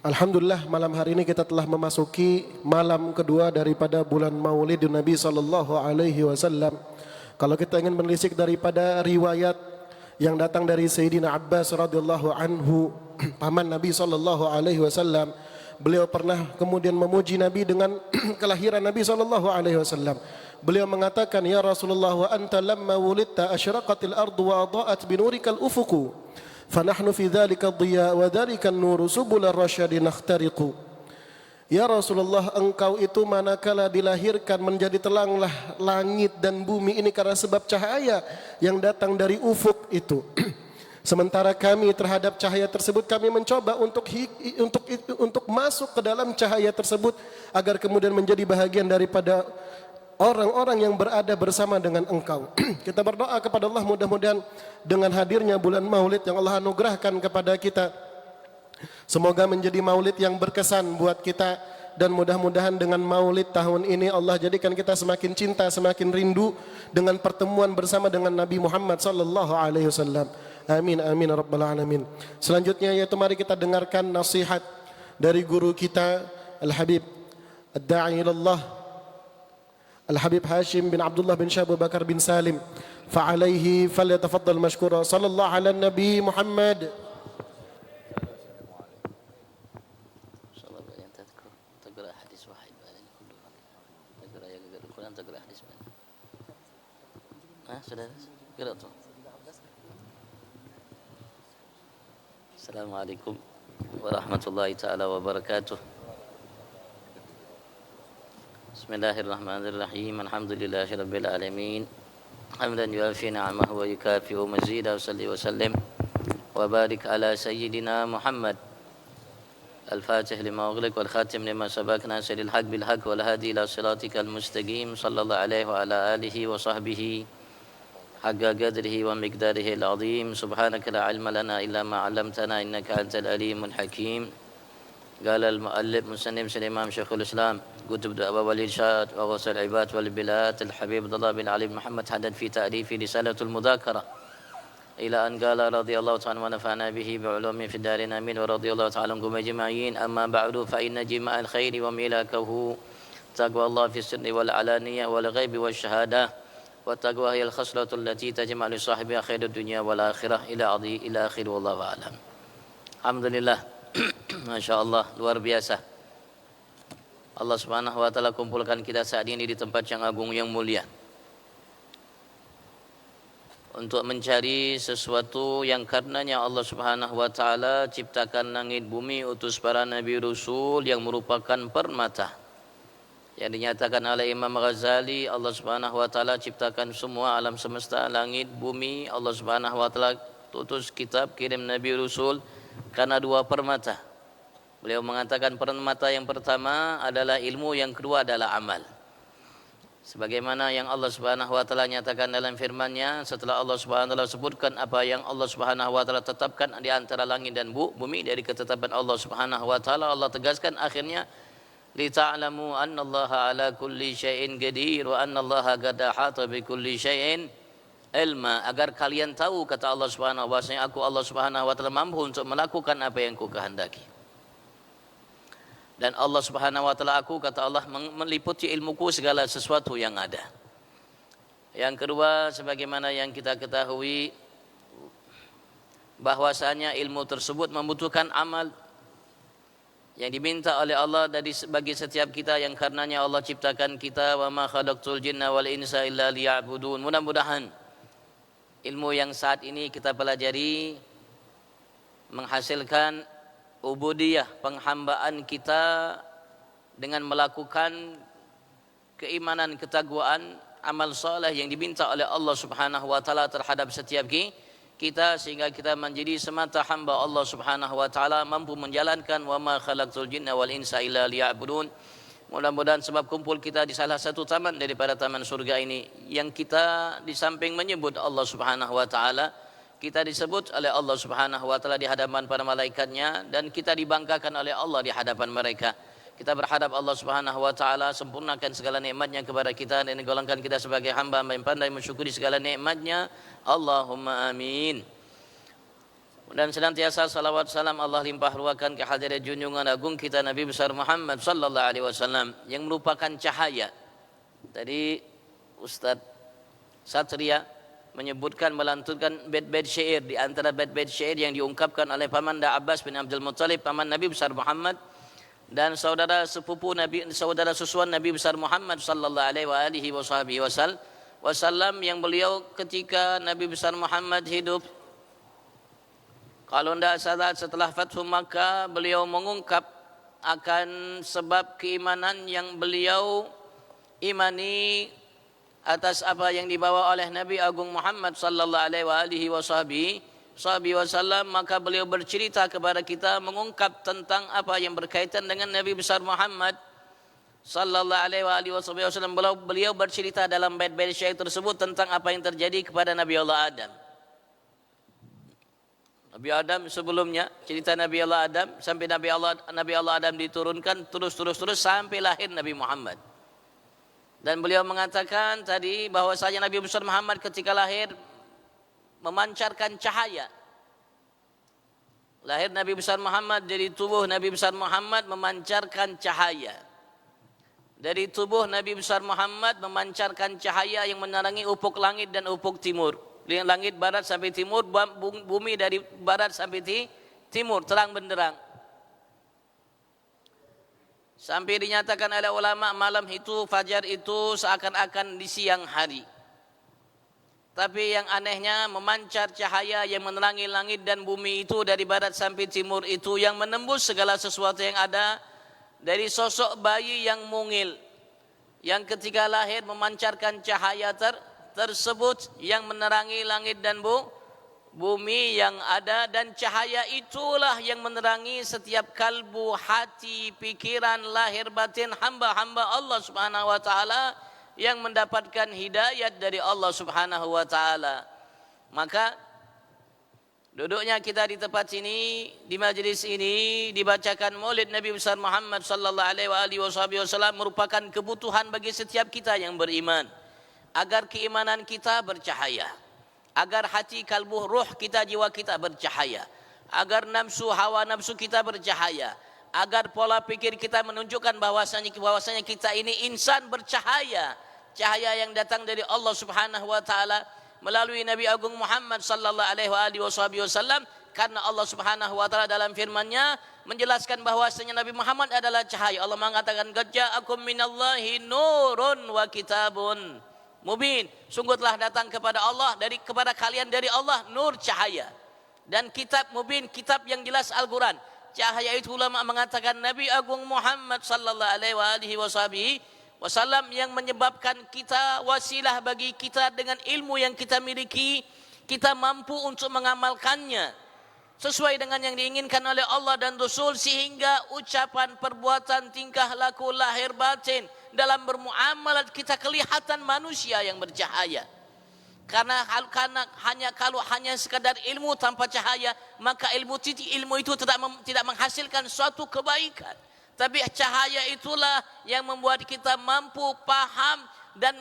Alhamdulillah, malam hari ini kita telah memasuki malam kedua daripada bulan Maulid Nabi sallallahu alaihi wasallam. Kalau kita ingin menelisik daripada riwayat yang datang dari Sayyidina Abbas radhiyallahu anhu, paman Nabi sallallahu alaihi wasallam, beliau pernah kemudian memuji Nabi dengan kelahiran Nabi sallallahu alaihi wasallam. Beliau mengatakan, "Ya Rasulullah, wa anta lamma wulidta asyraqatil ardu wa adaat binurikal ufuqu. Fanahnu fi dzalika ad-dhiya wa dzalika an-nur subulur rasyadi nakhtariqu." Ya Rasulullah, engkau itu manakala dilahirkan menjadi teranglah langit dan bumi ini karena sebab cahaya yang datang dari ufuk itu. Sementara kami terhadap cahaya tersebut kami mencoba untuk masuk ke dalam cahaya tersebut agar kemudian menjadi bahagian daripada orang-orang yang berada bersama dengan engkau. Kita berdoa kepada Allah, mudah-mudahan dengan hadirnya bulan Maulid yang Allah anugerahkan kepada kita, semoga menjadi maulid yang berkesan buat kita, dan mudah-mudahan dengan maulid tahun ini Allah jadikan kita semakin cinta, semakin rindu dengan pertemuan bersama dengan Nabi Muhammad sallallahu alaihi wasallam. Amin amin ya rabbal alamin. Selanjutnya yaitu mari kita dengarkan nasihat dari guru kita Al-Habib Ad-Da'i ilallah Al-Habib Hashim bin Abdullah bin Syah Abu Bakar bin Salim. Fa'alaihi falyatafaddal mashkura. Sallallahu ala Nabi Muhammad. Assalamualaikum warahmatullahi taala wabarakatuh. Bismillahirrahmanirrahim. Alhamdulillahirabbil alamin. Hamdan yuafi ni'amahu wa yukafi'u mazidahu. Salli wa sallim wa barik ala sayyidina Muhammad al-Fatih lima ughliq wal khatim lima sabaq nasiril haq bil haq wal hadi ila siratikal mustaqim sallallahu alaihi wa ala alihi wa sahbihi haqqa qadrihi wa miqdarihi al-azim. Subhanaka la ilma lana illa ma 'allamtana innaka antal alimul hakim. Qala al-muallif musannif Imam Syekhul Islam kutub da'wah wal irsyad wa ghusl ibad wal bilad al-habib Abdullah bin Ali bin Muhammad haddad fi ta'rifi risalatul mudhakara ila an qala radhiyallahu ta'ala wa nafa'ana bihi bi ulumi fi darin amin wa radhiyallahu ta'ala ankum ajma'in. Amma ba'du fa inna jima'al khairi wa milakahu taqwa Allah fi sirri wal alaniyah wal ghaibi wash shahadah. Wattaqwa hiya al-khaslatu allati tajma'u li sahibiha khairid dunya wal akhirah ila akhir wallahu a'lam. Alhamdulillah. Masyaallah, luar biasa. Allah Subhanahu wa taala kumpulkan kita saat ini di tempat yang agung yang mulia untuk mencari sesuatu yang karenanya Allah Subhanahu wa taala ciptakan langit bumi, utus para nabi rasul yang merupakan permata. Yang dinyatakan oleh Imam Ghazali, Allah Subhanahu wa taala ciptakan semua alam semesta, langit, bumi. Allah Subhanahu wa taala utus kitab, kirim nabi rasul karena 2 permata. Beliau mengatakan permata yang pertama adalah ilmu, yang kedua adalah amal. Sebagaimana yang Allah Subhanahu wa taala nyatakan dalam firman-Nya, setelah Allah Subhanahu wa taala sebutkan apa yang Allah Subhanahu wa taala tetapkan di antara langit dan bumi dari ketetapan Allah Subhanahu wa taala, Allah tegaskan akhirnya lita'lamu annallaha ala kulli syai'in qadir wa annallaha qad ahata bi kulli syai'in ilma, agar kalian tahu, kata Allah Subhanahu wa taala, aku Allah Subhanahu wa taala mampu untuk melakukan apa yang ku kehendaki. Dan Allah Subhanahu wa taala, aku, kata Allah, meliputi ilmuku segala sesuatu yang ada. Yang kedua, sebagaimana yang kita ketahui bahwasanya ilmu tersebut membutuhkan amal yang diminta oleh Allah bagi setiap kita, yang karenanya Allah ciptakan kita, wa ma khalaqtul jinna wal insa illa liya'budun. Mudah-mudahan ilmu yang saat ini kita pelajari menghasilkan ubudiyah, penghambaan kita dengan melakukan keimanan, ketakwaan, amal soleh yang diminta oleh Allah Subhanahu wa taala terhadap setiap kita, sehingga kita menjadi semata hamba Allah Subhanahu wa taala, mampu menjalankan wa ma khalaqtul jinna wal insa illa liya'budun. Mudah-mudahan sebab kumpul kita di salah satu taman daripada taman surga ini, yang kita di samping menyebut Allah Subhanahu wa taala, kita disebut oleh Allah Subhanahu wa taala di hadapan para malaikatnya, dan kita dibanggakan oleh Allah di hadapan mereka. Kita berharap Allah Subhanahu wa taala sempurnakan segala nikmatnya kepada kita dan golongkan kita sebagai hamba yang pandai mensyukuri segala nikmatnya. Allahumma amin. Dan senantiasa salawat salam Allah limpah ruahkan ke hadirat junjungan agung kita Nabi besar Muhammad sallallahu alaihi wasallam, yang merupakan cahaya. Tadi Ustaz Satria menyebutkan, melantunkan bait-bait syair, di antara bait-bait syair yang diungkapkan oleh Pamanda Abbas bin Abdul Muttalib, paman Nabi besar Muhammad dan saudara sepupu Nabi, saudara susuan Nabi besar Muhammad sallallahu alaihi wasallam, yang beliau ketika Nabi besar Muhammad hidup, kalau tidak salah setelah Fathu Makkah, beliau mengungkap akan sebab keimanan yang beliau imani atas apa yang dibawa oleh Nabi Agung Muhammad sallallahu alaihi wasallam. Maka beliau bercerita kepada kita, mengungkap tentang apa yang berkaitan dengan Nabi besar Muhammad sallallahu alaihi wasallam. Beliau bercerita dalam bait-bait syair tersebut tentang apa yang terjadi kepada Nabi Allah Adam. Nabi Adam sebelumnya, cerita Nabi Allah Adam sampai Nabi Allah Adam diturunkan terus sampai lahir Nabi Muhammad. Dan beliau mengatakan tadi bahwasanya Nabi besar Muhammad ketika lahir memancarkan cahaya. Lahir Nabi besar Muhammad, dari tubuh Nabi besar Muhammad memancarkan cahaya. Dari tubuh Nabi besar Muhammad memancarkan cahaya yang menerangi ufuk langit dan ufuk timur. Langit barat sampai timur, bumi dari barat sampai timur, terang benderang. Sampai dinyatakan oleh ulama, malam itu, fajar itu seakan-akan di siang hari. Tapi yang anehnya, memancar cahaya yang menerangi langit dan bumi itu dari barat sampai timur itu, yang menembus segala sesuatu yang ada, dari sosok bayi yang mungil, yang ketika lahir memancarkan cahaya tersebut yang menerangi langit dan bumi yang ada, dan cahaya itulah yang menerangi setiap kalbu, hati, pikiran, lahir batin hamba-hamba Allah Subhanahu wa taala yang mendapatkan hidayat dari Allah Subhanahu wa taala. Maka duduknya kita di tempat ini, di majelis ini, dibacakan maulid Nabi besar Muhammad sallallahu alaihi wasallam merupakan kebutuhan bagi setiap kita yang beriman, agar keimanan kita bercahaya, agar hati, kalbu, ruh kita, jiwa kita bercahaya, agar nafsu, hawa nafsu kita bercahaya, agar pola pikir kita menunjukkan bahwasanya kita ini insan bercahaya, cahaya yang datang dari Allah Subhanahu wa taala melalui Nabi Agung Muhammad sallallahu alaihi wasallam. Karena Allah Subhanahu wa taala dalam firman-Nya menjelaskan bahwasanya Nabi Muhammad adalah cahaya. Allah mengatakan, qad ja'akum minallahi nurun wa kitabun mubin, sungguh telah datang kepada kalian dari Allah nur, cahaya, dan kitab mubin, kitab yang jelas, Al-Quran. Cahaya itu ulama mengatakan Nabi Agung Muhammad sallallahu alaihi wasallam yang menyebabkan kita, wasilah bagi kita dengan ilmu yang kita miliki, kita mampu untuk mengamalkannya sesuai dengan yang diinginkan oleh Allah dan Rasul, sehingga ucapan, perbuatan, tingkah laku, lahir batin dalam bermuamalat kita kelihatan manusia yang bercahaya. Karena kalau hanya sekadar ilmu tanpa cahaya, maka ilmu itu tidak menghasilkan suatu kebaikan, Tapi cahaya itulah yang membuat kita mampu paham dan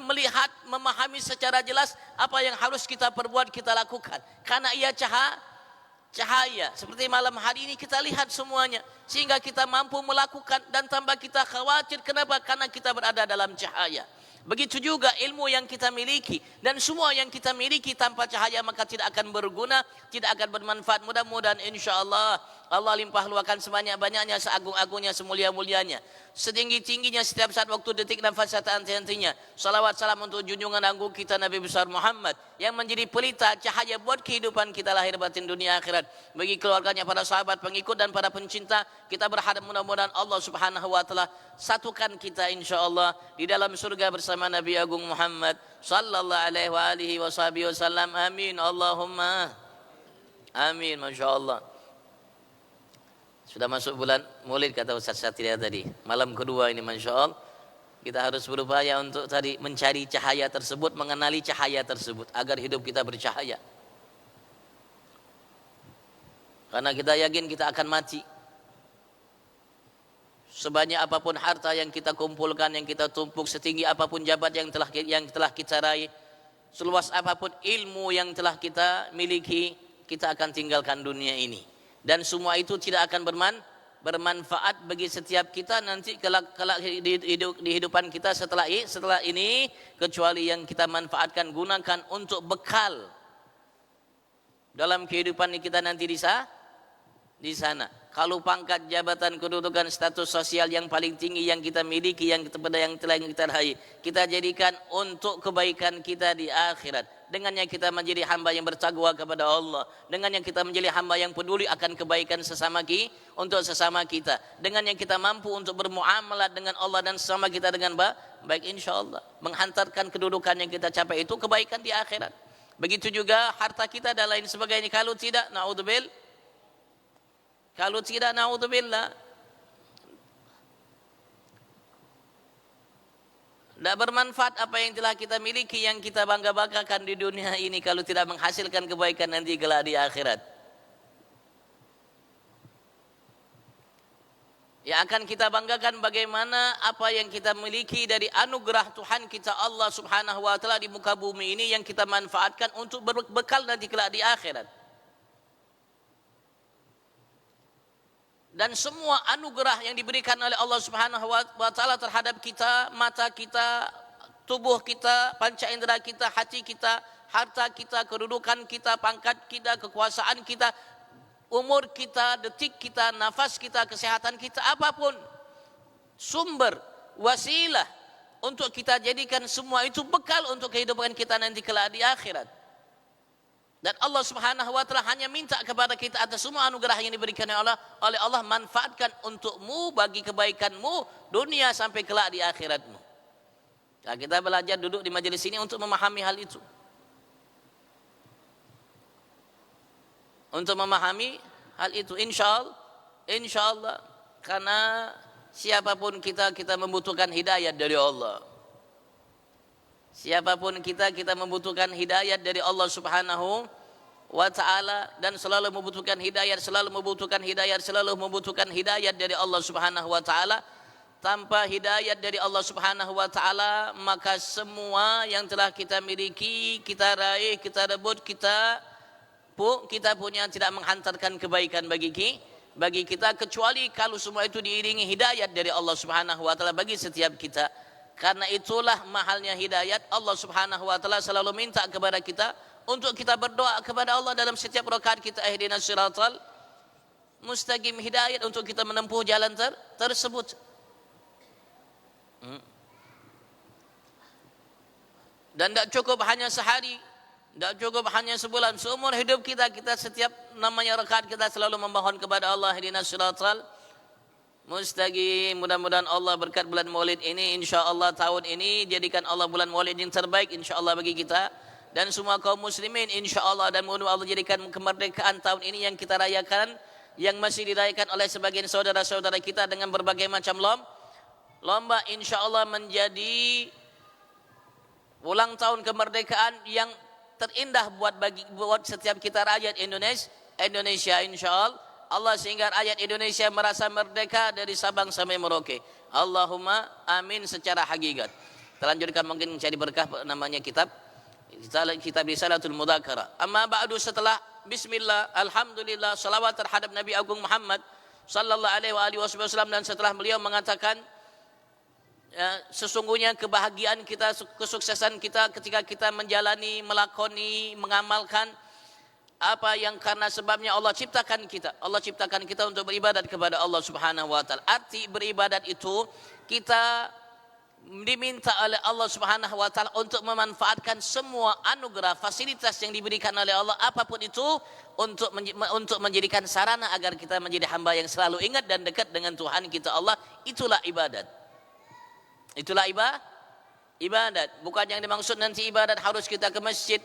melihat, memahami secara jelas apa yang harus kita perbuat, kita lakukan. Karena ia cahaya. Seperti malam hari ini kita lihat semuanya. Sehingga kita mampu melakukan dan tambah kita khawatir. Kenapa? Karena kita berada dalam cahaya. Begitu juga ilmu yang kita miliki. Dan semua yang kita miliki tanpa cahaya maka tidak akan berguna, tidak akan bermanfaat. Mudah-mudahan insyaAllah Allah limpah luahkan sebanyak-banyaknya, seagung-agungnya, semulia-mulianya, setinggi-tingginya setiap saat, waktu, detik, nafas, serta henti-hentinya. Salawat salam untuk junjungan agung kita Nabi besar Muhammad yang menjadi pelita cahaya buat kehidupan kita lahir batin dunia akhirat. Bagi keluarganya, para sahabat, pengikut dan para pencinta, kita berharap mudah-mudahan Allah Subhanahu wa taala satukan kita insyaallah di dalam surga bersama Nabi agung Muhammad sallallahu alaihi wasallam. Amin Allahumma amin. Masyaallah. Sudah masuk bulan Maulid kata Ustaz Satria tadi. Malam kedua ini Masya Allah. Kita harus berupaya untuk tadi mencari cahaya tersebut, mengenali cahaya tersebut agar hidup kita bercahaya. Karena kita yakin kita akan mati. Sebanyak apapun harta yang kita kumpulkan, yang kita tumpuk, setinggi apapun jabat yang telah kita raih, seluas apapun ilmu yang telah kita miliki, kita akan tinggalkan dunia ini. Dan semua itu tidak akan bermanfaat bagi setiap kita nanti kelak di hidupan kita setelah ini, kecuali yang kita manfaatkan, gunakan untuk bekal dalam kehidupan kita nanti di sana. Kalau pangkat, jabatan, kedudukan, status sosial yang paling tinggi yang kita miliki, yang telah kita raih, kita jadikan untuk kebaikan kita di akhirat. Dengannya kita menjadi hamba yang bertakwa kepada Allah. Dengannya kita menjadi hamba yang peduli akan kebaikan untuk sesama kita. Dengannya kita mampu untuk bermuamalah dengan Allah dan sesama kita dengan baik insyaAllah. Menghantarkan kedudukan yang kita capai itu kebaikan di akhirat. Begitu juga harta kita dan lain sebagainya. Kalau tidak, na'udzubillah. Tidak bermanfaat apa yang telah kita miliki, yang kita bangga-banggakan di dunia ini kalau tidak menghasilkan kebaikan nanti kelak di akhirat. Yang akan kita banggakan bagaimana apa yang kita miliki dari anugerah Tuhan kita Allah Subhanahu wa taala di muka bumi ini yang kita manfaatkan untuk berbekal nanti kelak di akhirat. Dan semua anugerah yang diberikan oleh Allah Subhanahu wa taala terhadap kita, mata kita, tubuh kita, panca indera kita, hati kita, harta kita, kedudukan kita, pangkat kita, kekuasaan kita, umur kita, detik kita, nafas kita, kesehatan kita, apapun sumber, wasilah untuk kita jadikan semua itu bekal untuk kehidupan kita nanti kelak di akhirat. Dan Allah Subhanahu wa taala hanya minta kepada kita atas semua anugerah yang diberikan oleh Allah, manfaatkan untukmu, bagi kebaikanmu dunia sampai kelak di akhiratmu. Nah, kita belajar duduk di majelis ini untuk memahami hal itu. Untuk memahami hal itu insyaallah karena siapapun kita membutuhkan hidayah dari Allah. Siapapun kita membutuhkan hidayat dari Allah Subhanahu wa taala dan selalu membutuhkan hidayat dari Allah Subhanahu wa taala. Tanpa hidayat dari Allah Subhanahu wa taala maka semua yang telah kita miliki, kita raih, kita rebut, kita punya tidak menghantarkan kebaikan bagi kita kecuali kalau semua itu diiringi hidayat dari Allah Subhanahu wa taala bagi setiap kita. Karena itulah mahalnya hidayat. Allah Subhanahu wa taala selalu minta kepada kita untuk kita berdoa kepada Allah dalam setiap rakaat kita, ihdinas siratal mustaqim, hidayat untuk kita menempuh jalan tersebut. Dan tidak cukup hanya sehari, tidak cukup hanya sebulan, seumur hidup kita setiap namanya rakaat kita selalu memohon kepada Allah, ihdinas siratal mustaqim. Mudah-mudahan Allah berkat bulan Maulid ini, insyaallah tahun ini jadikan Allah bulan Maulid yang terbaik insyaallah bagi kita dan semua kaum muslimin insyaallah. Dan mudah-mudahan Allah jadikan kemerdekaan tahun ini yang kita rayakan, yang masih dirayakan oleh sebagian saudara-saudara kita dengan berbagai macam lomba, insyaallah menjadi ulang tahun kemerdekaan yang terindah buat setiap kita rakyat Indonesia insyaallah. Allah sehingga rakyat Indonesia merasa merdeka dari Sabang sampai Merauke. Allahumma amin secara hakikat. Terlanjutkan mungkin jadi berkah namanya kitab Risalatul Mudzakarah. Amma ba'du, setelah bismillah, alhamdulillah, salawat terhadap Nabi Agung Muhammad sallallahu alaihi wasallam, dan setelah beliau mengatakan sesungguhnya kebahagiaan kita, kesuksesan kita ketika kita menjalani, melakoni, mengamalkan apa yang karena sebabnya Allah ciptakan kita. Allah ciptakan kita untuk beribadat kepada Allah Subhanahu wa taala. Arti beribadat itu kita diminta oleh Allah Subhanahu wa taala untuk memanfaatkan semua anugerah, fasilitas yang diberikan oleh Allah apapun itu untuk menjadikan sarana agar kita menjadi hamba yang selalu ingat dan dekat dengan Tuhan kita Allah. Itulah ibadat. Itulah ibadat. Bukan yang dimaksud nanti ibadat harus kita ke masjid,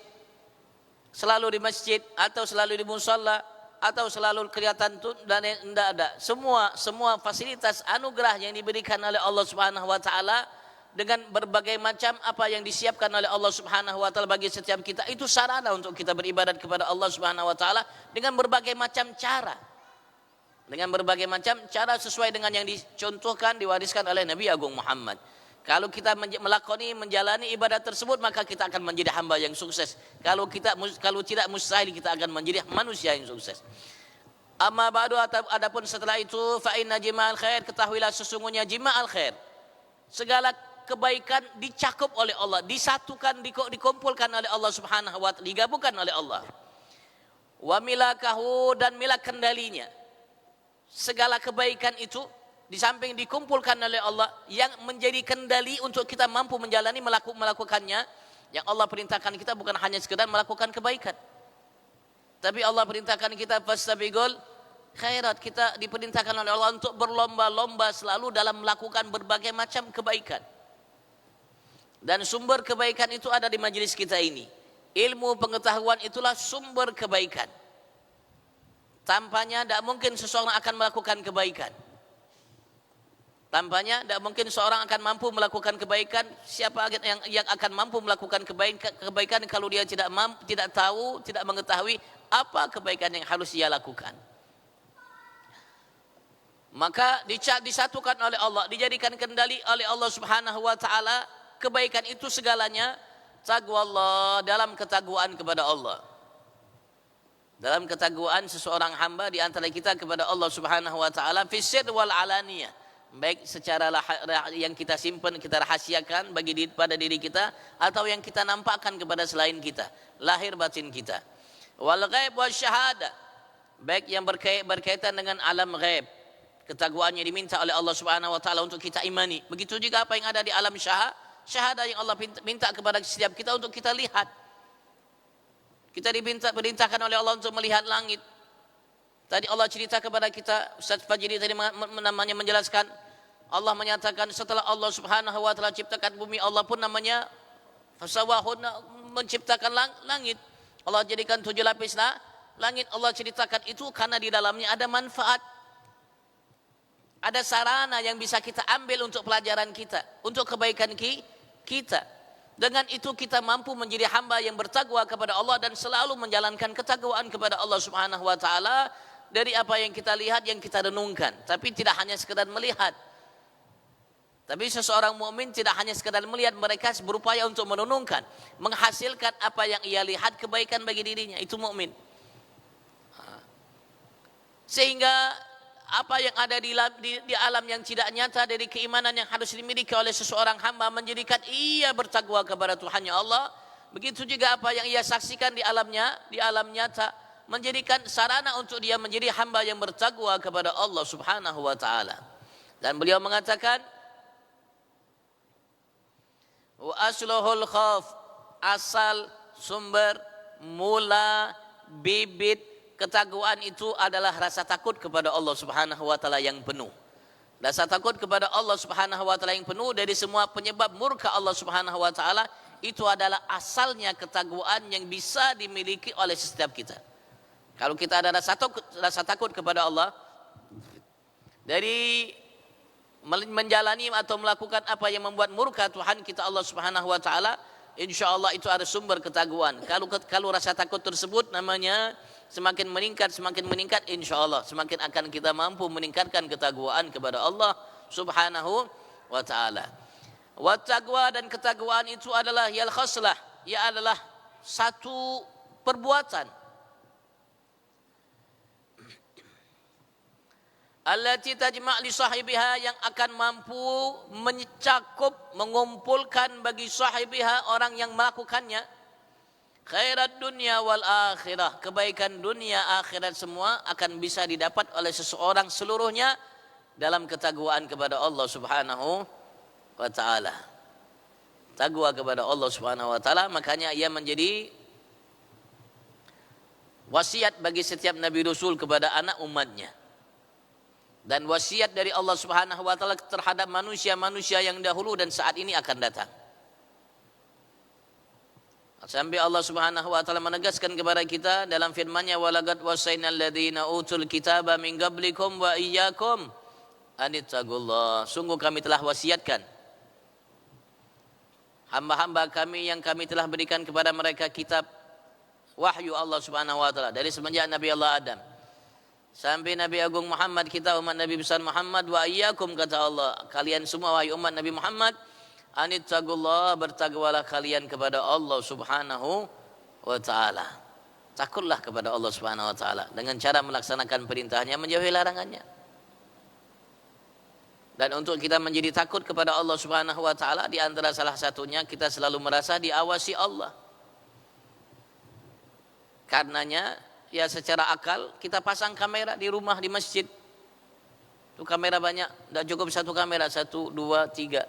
selalu di masjid, atau selalu di musalla, atau selalu kelihatan dan tidak ada. Semua fasilitas anugerah yang diberikan oleh Allah Subhanahu wa taala dengan berbagai macam apa yang disiapkan oleh Allah Subhanahu wa taala bagi setiap kita, itu sarana untuk kita beribadat kepada Allah Subhanahu wa taala dengan berbagai macam cara. Dengan berbagai macam cara sesuai dengan yang dicontohkan, diwariskan oleh Nabi Agung Muhammad. Kalau kita menjalani ibadat tersebut, maka kita akan menjadi hamba yang sukses. Kalau tidak, mustahil kita akan menjadi manusia yang sukses. Amma ba'du, adapun setelah itu, fa inna jima'al khair, ketahuilah sesungguhnya jima'al khair, segala kebaikan dicakup oleh Allah, disatukan, dikumpulkan oleh Allah Subhanahu wa taala, digabungkan oleh Allah. Wa milakahu, dan milak kendalinya. Segala kebaikan itu di samping dikumpulkan oleh Allah, yang menjadi kendali untuk kita mampu menjalani, melakukannya. Yang Allah perintahkan kita bukan hanya sekedar melakukan kebaikan, tapi Allah perintahkan kita fastabiqul khairat. Kita diperintahkan oleh Allah untuk berlomba-lomba selalu dalam melakukan berbagai macam kebaikan. Dan sumber kebaikan itu ada di majelis kita ini. Ilmu pengetahuan itulah sumber kebaikan. Tanpanya tidak mungkin seseorang akan melakukan kebaikan. Tanpanya tidak mungkin seorang akan mampu melakukan kebaikan. Siapa yang akan mampu melakukan kebaikan kalau dia tidak tahu, tidak mengetahui apa kebaikan yang harus dia lakukan. Maka disatukan oleh Allah, dijadikan kendali oleh Allah Subhanahu wa taala kebaikan itu segalanya. Taqwa Allah, dalam ketakwaan kepada Allah. Dalam ketakwaan seseorang hamba di antara kita kepada Allah Subhanahu wa taala, fi sirr wal alaniyah. Baik secara yang kita simpan, kita rahasiakan pada diri kita, atau yang kita nampakkan kepada selain kita, lahir batin kita. Wal ghaib wasyahadah, baik yang berkaitan dengan alam ghaib, ketakwaannya diminta oleh Allah Subhanahu wa taala untuk kita imani. Begitu juga apa yang ada di alam syahadah yang Allah minta kepada setiap kita untuk kita lihat. Kita diperintahkan oleh Allah untuk melihat langit. Tadi Allah cerita kepada kita, Ustaz Fajri tadi namanya menjelaskan, Allah menyatakan setelah Allah Subhanahu wa taala ciptakan bumi, Allah pun namanya fasawahuna, menciptakan langit. Allah jadikan 7 lapis langit. Allah ceritakan itu karena di dalamnya ada manfaat. Ada sarana yang bisa kita ambil untuk pelajaran kita, untuk kebaikan kita. Dengan itu kita mampu menjadi hamba yang bertakwa kepada Allah dan selalu menjalankan ketakwaan kepada Allah Subhanahu wa taala dari apa yang kita lihat, yang kita renungkan. Tapi tidak hanya sekedar melihat. Tapi seseorang mukmin tidak hanya sekedar melihat, mereka berupaya untuk merenungkan, menghasilkan apa yang ia lihat kebaikan bagi dirinya. Itu mukmin. Sehingga apa yang ada di alam yang tidak nyata dari keimanan yang harus dimiliki oleh seseorang hamba menjadikan ia bertakwa kepada Tuhannya Allah. Begitu juga apa yang ia saksikan di alam nyata menjadikan sarana untuk dia menjadi hamba yang bertakwa kepada Allah Subhanahu wa taala. Dan beliau mengatakan, wa asluhul khauf, asal, sumber, mula, bibit ketakwaan itu adalah rasa takut kepada Allah Subhanahu wa taala yang penuh. Rasa takut kepada Allah Subhanahu wa taala yang penuh dari semua penyebab murka Allah Subhanahu wa taala, itu adalah asalnya ketakwaan yang bisa dimiliki oleh setiap kita. Kalau kita ada rasa takut kepada Allah dari menjalani atau melakukan apa yang membuat murka Tuhan kita Allah Subhanahu wa taala, insyaallah itu ada sumber ketakwaan. Kalau rasa takut tersebut namanya semakin meningkat, insya Allah semakin akan kita mampu meningkatkan ketakwaan kepada Allah Subhanahu wa ta'ala. Wa taqwa, dan ketakwaan itu adalah yal khaslah, ia adalah satu perbuatan allati tajma' li sahibiha, yang akan mampu mencakup, mengumpulkan bagi sahibiha, orang yang melakukannya, khairat dunia wal akhirah, kebaikan dunia akhirat semua akan bisa didapat oleh seseorang seluruhnya dalam ketakwaan kepada Allah Subhanahu wa ta'ala. Takwa kepada Allah Subhanahu wa ta'ala, makanya ia menjadi wasiat bagi setiap nabi rasul kepada anak umatnya, dan wasiat dari Allah Subhanahu wa ta'ala terhadap manusia-manusia yang dahulu dan saat ini akan datang. Sampai Allah Subhanahu wa ta'ala menegaskan kepada kita dalam firman-Nya, walaqad wasainal ladzina utul kitaba min qablikum wa iyyakum anittaqullah. Sungguh kami telah wasiatkan hamba-hamba kami yang kami telah berikan kepada mereka kitab wahyu Allah Subhanahu wa ta'ala, dari semenjak Nabi Allah Adam sampai Nabi Agung Muhammad, kita umat Nabi besar Muhammad, wa iyyakum, kata Allah, kalian semua wahai umat Nabi Muhammad, anittaqullah, bertakwalah kalian kepada Allah Subhanahu wa ta'ala. Takutlah kepada Allah Subhanahu wa ta'ala dengan cara melaksanakan perintahnya, menjauhi larangannya. Dan untuk kita menjadi takut kepada Allah Subhanahu wa ta'ala, di antara salah satunya kita selalu merasa diawasi Allah. Karenanya ya secara akal kita pasang kamera di rumah, di masjid. Itu kamera banyak, tidak cukup satu kamera, 1, 2, 3.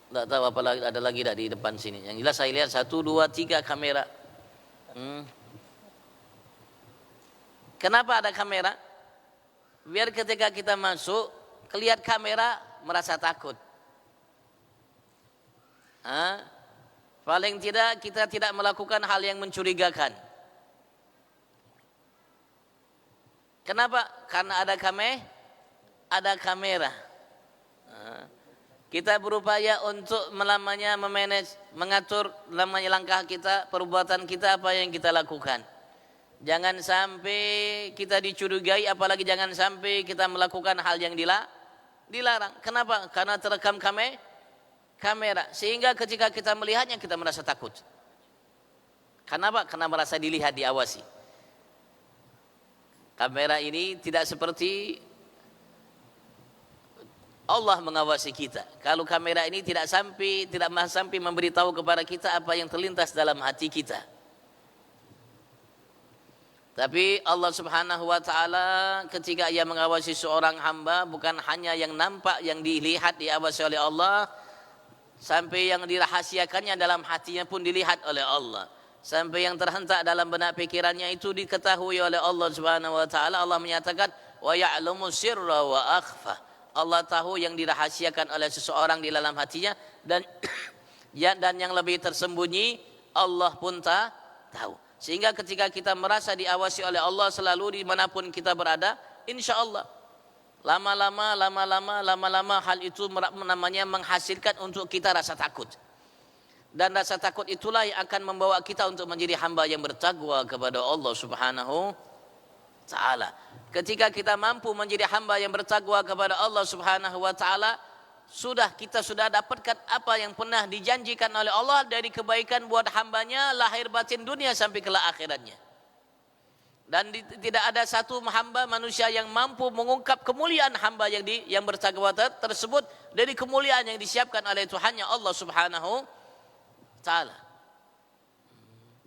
Tidak tahu apa lagi, ada lagi di depan sini. Yang jelas saya lihat 1, 2, 3 kamera. Kenapa ada kamera? Biar ketika kita masuk, kelihat kamera, merasa takut. Paling tidak kita tidak melakukan hal yang mencurigakan. Kenapa? Karena ada kamera. Kita berupaya untuk memanage, mengatur langkah kita, perbuatan kita, apa yang kita lakukan. Jangan sampai kita dicurigai, apalagi jangan sampai kita melakukan hal yang dilarang. Kenapa? Karena terekam kamera, sehingga ketika kita melihatnya kita merasa takut. Kenapa? Karena merasa dilihat, diawasi. Kamera ini tidak seperti Allah mengawasi kita. Kalau kamera ini tidak sampai memberitahu kepada kita apa yang terlintas dalam hati kita. Tapi Allah Subhanahu wa ta'ala ketika ia mengawasi seorang hamba, bukan hanya yang nampak, yang dilihat, diawasi oleh Allah, sampai yang dirahasiakannya dalam hatinya pun dilihat oleh Allah. Sampai yang terhentak dalam benak pikirannya itu diketahui oleh Allah Subhanahu wa ta'ala. Allah menyatakan, wa ya'lamu sirra wa akhfa. Allah tahu yang dirahasiakan oleh seseorang di dalam hatinya, dan yang lebih tersembunyi Allah pun tahu. Sehingga ketika kita merasa diawasi oleh Allah selalu dimanapun kita berada, insya Allah lama-lama hal itu namanya menghasilkan untuk kita rasa takut. Dan rasa takut itulah yang akan membawa kita untuk menjadi hamba yang bertakwa kepada Allah Subhanahu ta'ala. Ketika kita mampu menjadi hamba yang bertakwa kepada Allah Subhanahu wa ta'ala, kita sudah dapatkan apa yang pernah dijanjikan oleh Allah dari kebaikan buat hambanya lahir batin dunia sampai ke akhiratnya. Dan tidak ada satu hamba manusia yang mampu mengungkap kemuliaan hamba yang bertakwa tersebut dari kemuliaan yang disiapkan oleh Tuhannya Allah Subhanahu ta'ala.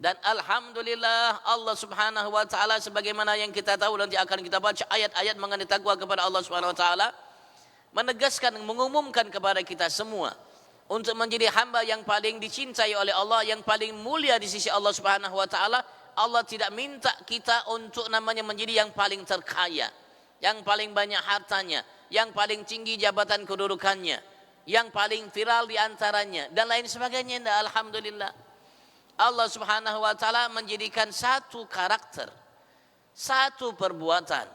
Dan alhamdulillah Allah Subhanahu wa ta'ala, sebagaimana yang kita tahu, nanti akan kita baca ayat-ayat mengenai takwa kepada Allah Subhanahu wa ta'ala, menegaskan, mengumumkan kepada kita semua untuk menjadi hamba yang paling dicintai oleh Allah, yang paling mulia di sisi Allah Subhanahu wa ta'ala. Allah tidak minta kita untuk namanya menjadi yang paling terkaya, yang paling banyak hartanya, yang paling tinggi jabatan kedudukannya, yang paling viral di antaranya, dan lain sebagainya. Alhamdulillah Allah Subhanahu wa ta'ala menjadikan satu karakter, satu perbuatan,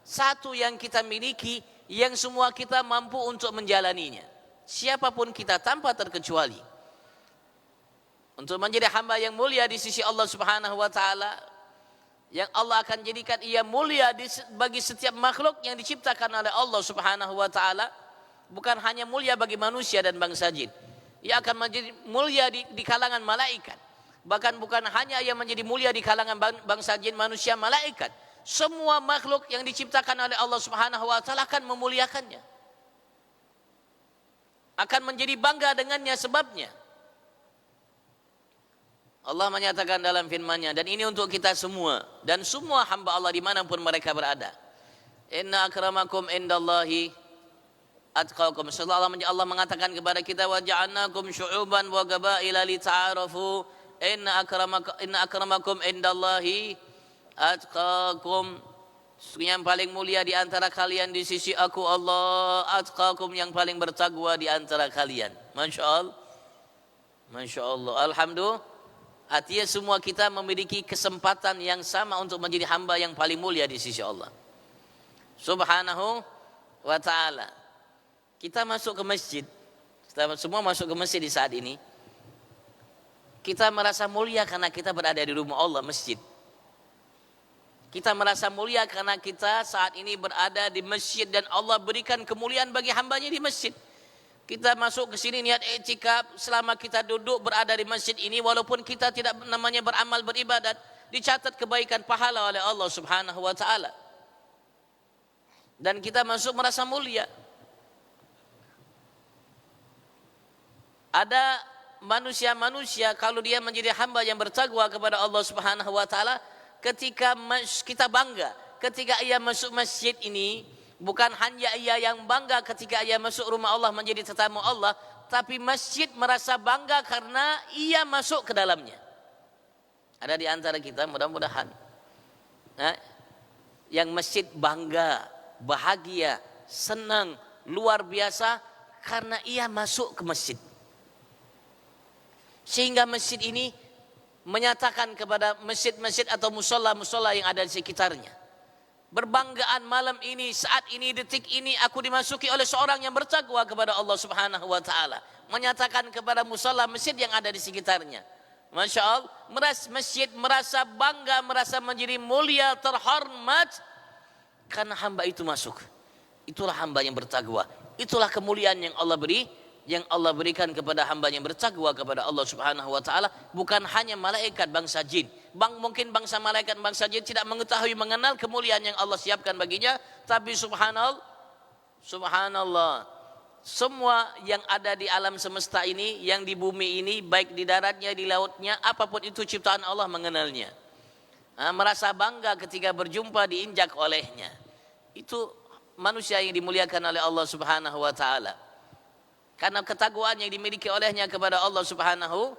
satu yang kita miliki, yang semua kita mampu untuk menjalaninya, siapapun kita tanpa terkecuali. Untuk menjadi hamba yang mulia di sisi Allah Subhanahu wa ta'ala, yang Allah akan jadikan ia mulia bagi setiap makhluk yang diciptakan oleh Allah Subhanahu wa taala, bukan hanya mulia bagi manusia dan bangsa jin. Ia akan menjadi mulia di kalangan malaikat. Bahkan bukan hanya ia menjadi mulia di kalangan bangsa jin, manusia, malaikat. Semua makhluk yang diciptakan oleh Allah Subhanahu wa taala akan memuliakannya. Akan menjadi bangga dengannya sebabnya. Allah menyatakan dalam firman-Nya, dan ini untuk kita semua dan semua hamba Allah dimanapun mereka berada. Inna akramakum indallahi atqakum. Allah mengatakan kepada kita, wa ja'alnakum syu'uban wa qabaila lita'arafu. Inna akramakum indallahi atqakum. Yang paling mulia di antara kalian di sisi aku Allah, atqakum, yang paling bertakwa di antara kalian. Masya Allah, Masya Allah, alhamdulillah. Artinya semua kita memiliki kesempatan yang sama untuk menjadi hamba yang paling mulia di sisi Allah Subhanahu wa ta'ala. Kita masuk ke masjid, kita semua masuk ke masjid di saat ini. Kita merasa mulia karena kita berada di rumah Allah, masjid. Kita merasa mulia karena kita saat ini berada di masjid dan Allah berikan kemuliaan bagi hambanya di masjid. Kita masuk ke sini niat i'tikaf, selama kita duduk berada di masjid ini, walaupun kita tidak namanya beramal beribadat, dicatat kebaikan pahala oleh Allah Subhanahu wa taala. Dan kita masuk merasa mulia. Ada manusia-manusia kalau dia menjadi hamba yang bertakwa kepada Allah Subhanahu wa taala, ketika kita bangga ketika ia masuk masjid ini. Bukan hanya ia yang bangga ketika ia masuk rumah Allah menjadi tetamu Allah, tapi masjid merasa bangga karena ia masuk ke dalamnya. Ada di antara kita mudah-mudahan yang masjid bangga, bahagia, senang, luar biasa karena ia masuk ke masjid. Sehingga masjid ini menyatakan kepada masjid-masjid atau musola-musola yang ada di sekitarnya, berbanggaan malam ini, saat ini, detik ini aku dimasuki oleh seorang yang bertakwa kepada Allah Subhanahu wa taala. Menyatakan kepada musala masjid yang ada di sekitarnya. Masya Allah, masjid merasa bangga, merasa menjadi mulia, terhormat karena hamba itu masuk. Itulah hamba yang bertakwa. Itulah kemuliaan yang Allah berikan kepada hamba yang bertakwa kepada Allah Subhanahu wa taala, bukan hanya malaikat bangsa jin. Mungkin bangsa malaikat bangsa jin tidak mengetahui mengenal kemuliaan yang Allah siapkan baginya, tapi subhanallah, semua yang ada di alam semesta ini, yang di bumi ini, baik di daratnya, di lautnya, apapun itu ciptaan Allah mengenalnya. Merasa bangga ketika berjumpa, diinjak olehnya. Itu manusia yang dimuliakan oleh Allah Subhanahu wa taala. Karena ketakwaan yang dimiliki olehnya kepada Allah Subhanahu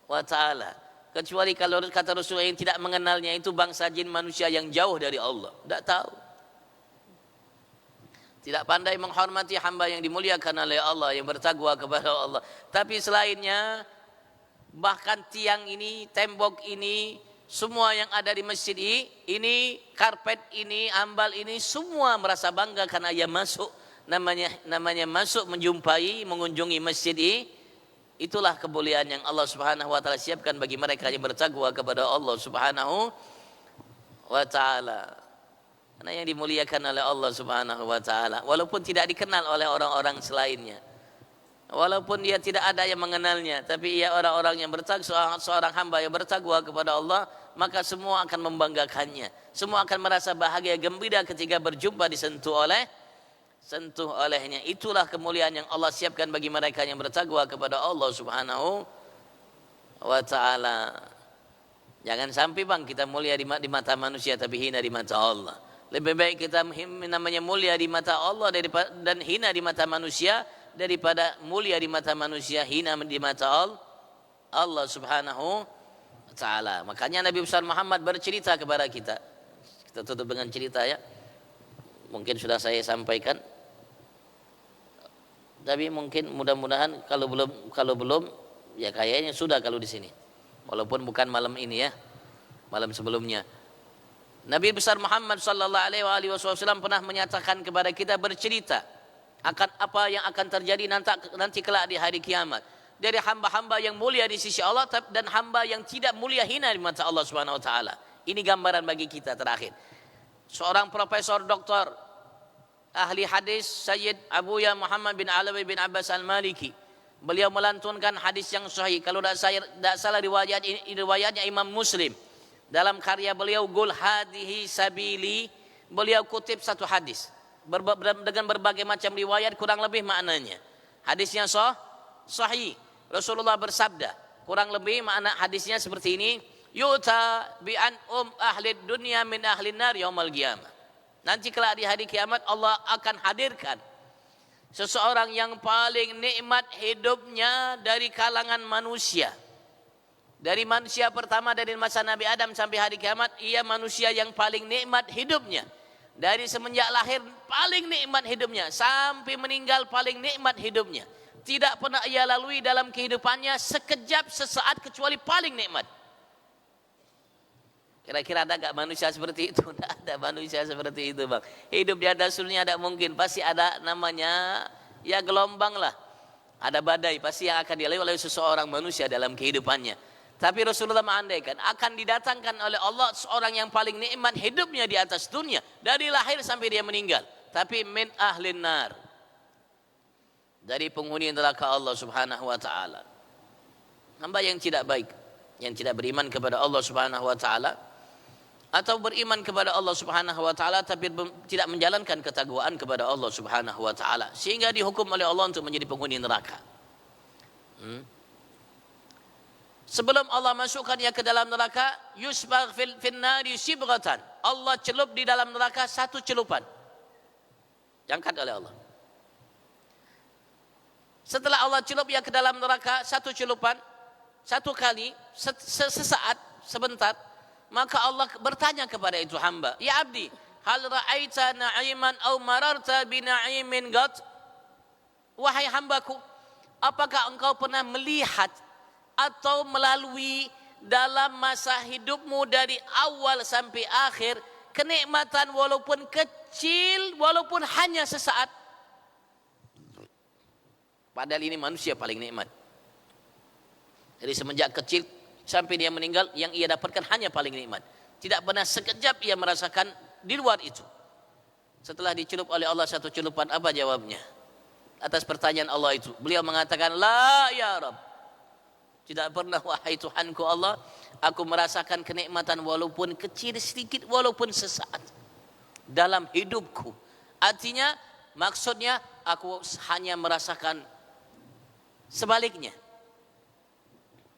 wa taala. Kecuali kalau kata Rasulullah yang tidak mengenalnya itu bangsa jin, manusia yang jauh dari Allah, tidak tahu. Tidak pandai menghormati hamba yang dimuliakan oleh Allah, yang bertakwa kepada Allah. Tapi selainnya, bahkan tiang ini, tembok ini, semua yang ada di masjid ini, karpet ini, ambal ini, semua merasa bangga karena ia masuk. Namanya masuk, menjumpai, mengunjungi masjid ini. Itulah kemuliaan yang Allah Subhanahu wa taala siapkan bagi mereka yang bertakwa kepada Allah Subhanahu wa taala. Karena yang dimuliakan oleh Allah Subhanahu wa taala, walaupun tidak dikenal oleh orang-orang selainnya, walaupun dia tidak ada yang mengenalnya, tapi ia orang-orang yang bertakwa, seorang hamba yang bertakwa kepada Allah, maka semua akan membanggakannya. Semua akan merasa bahagia, gembira ketika berjumpa, disentuh olehnya. Itulah kemuliaan yang Allah siapkan bagi mereka yang bertakwa kepada Allah Subhanahu wa taala. Jangan sampai kita mulia di mata manusia tapi hina di mata Allah. Lebih baik kita namanya mulia di mata Allah dan hina di mata manusia, daripada mulia di mata manusia, hina di mata Allah Subhanahu wa taala. Makanya Nabi besar Muhammad bercerita kepada kita. Kita tutup dengan cerita ya. Mungkin sudah saya sampaikan. Tapi mungkin mudah-mudahan kalau belum ya kayaknya sudah kalau di sini. Walaupun bukan malam ini ya. Malam sebelumnya. Nabi besar Muhammad sallallahu alaihi wasallam pernah menyatakan kepada kita, bercerita akan apa yang akan terjadi nanti kelak di hari kiamat. Dari hamba-hamba yang mulia di sisi Allah dan hamba yang tidak mulia, hina di mata Allah Subhanahu wa taala. Ini gambaran bagi kita terakhir. Seorang profesor doktor ahli hadis Sayyid Abuya Muhammad bin Alawi bin Abbas al-Maliki, beliau melantunkan hadis yang sahih. Kalau tidak salah riwayatnya Imam Muslim. Dalam karya beliau Qul Hadihi Sabili, beliau kutip satu hadis dengan berbagai macam riwayat, kurang lebih maknanya. Hadisnya sahih. Rasulullah bersabda, kurang lebih makna hadisnya seperti ini. Yu'ta bi'an ahli dunya min ahli nar yaumal qiyamah. Nanti kelak di hari kiamat Allah akan hadirkan seseorang yang paling nikmat hidupnya dari kalangan manusia. Dari manusia pertama dari masa Nabi Adam sampai hari kiamat, ia manusia yang paling nikmat hidupnya. Dari semenjak lahir paling nikmat hidupnya sampai meninggal paling nikmat hidupnya. Tidak pernah ia lalui dalam kehidupannya sekejap sesaat kecuali paling nikmat. Kira-kira ada gak manusia seperti itu? Tidak ada manusia seperti itu, bang. Hidup di atas dunia tidak mungkin. Pasti ada namanya ya gelombang lah. Ada badai pasti yang akan dilalui oleh seseorang manusia dalam kehidupannya. Tapi Rasulullah mengandaikan akan didatangkan oleh Allah seorang yang paling nikmat hidupnya di atas dunia. Dari lahir sampai dia meninggal. Tapi min ahlin nar. Dari penghuni neraka Allah subhanahu wa ta'ala. Hamba yang tidak baik. Yang tidak beriman kepada Allah subhanahu wa ta'ala. Atau beriman kepada Allah subhanahu wa ta'ala tapi tidak menjalankan ketakwaan kepada Allah subhanahu wa ta'ala. Sehingga dihukum oleh Allah untuk menjadi penghuni neraka. Sebelum Allah masukkan dia ke dalam neraka, yusbagh fil nari sibratan. Allah celup di dalam neraka satu celupan. Diangkat oleh Allah. Setelah Allah celup dia ke dalam neraka satu celupan, satu kali, sesaat, sebentar, maka Allah bertanya kepada itu hamba, ya abdi, hal ra'aita na'iman au mararta bina'imin qat? Wahai hambaku, apakah engkau pernah melihat atau melalui dalam masa hidupmu dari awal sampai akhir kenikmatan walaupun kecil, walaupun hanya sesaat? Padahal ini manusia paling nikmat. Dari semenjak kecil sampai dia meninggal, yang ia dapatkan hanya paling nikmat. Tidak pernah sekejap ia merasakan di luar itu. Setelah dicelup oleh Allah satu celupan, apa jawabnya? Atas pertanyaan Allah itu, beliau mengatakan, la ya Rabb. Tidak pernah wahai Tuhanku Allah, aku merasakan kenikmatan walaupun kecil sedikit, walaupun sesaat dalam hidupku. Artinya, maksudnya aku hanya merasakan sebaliknya.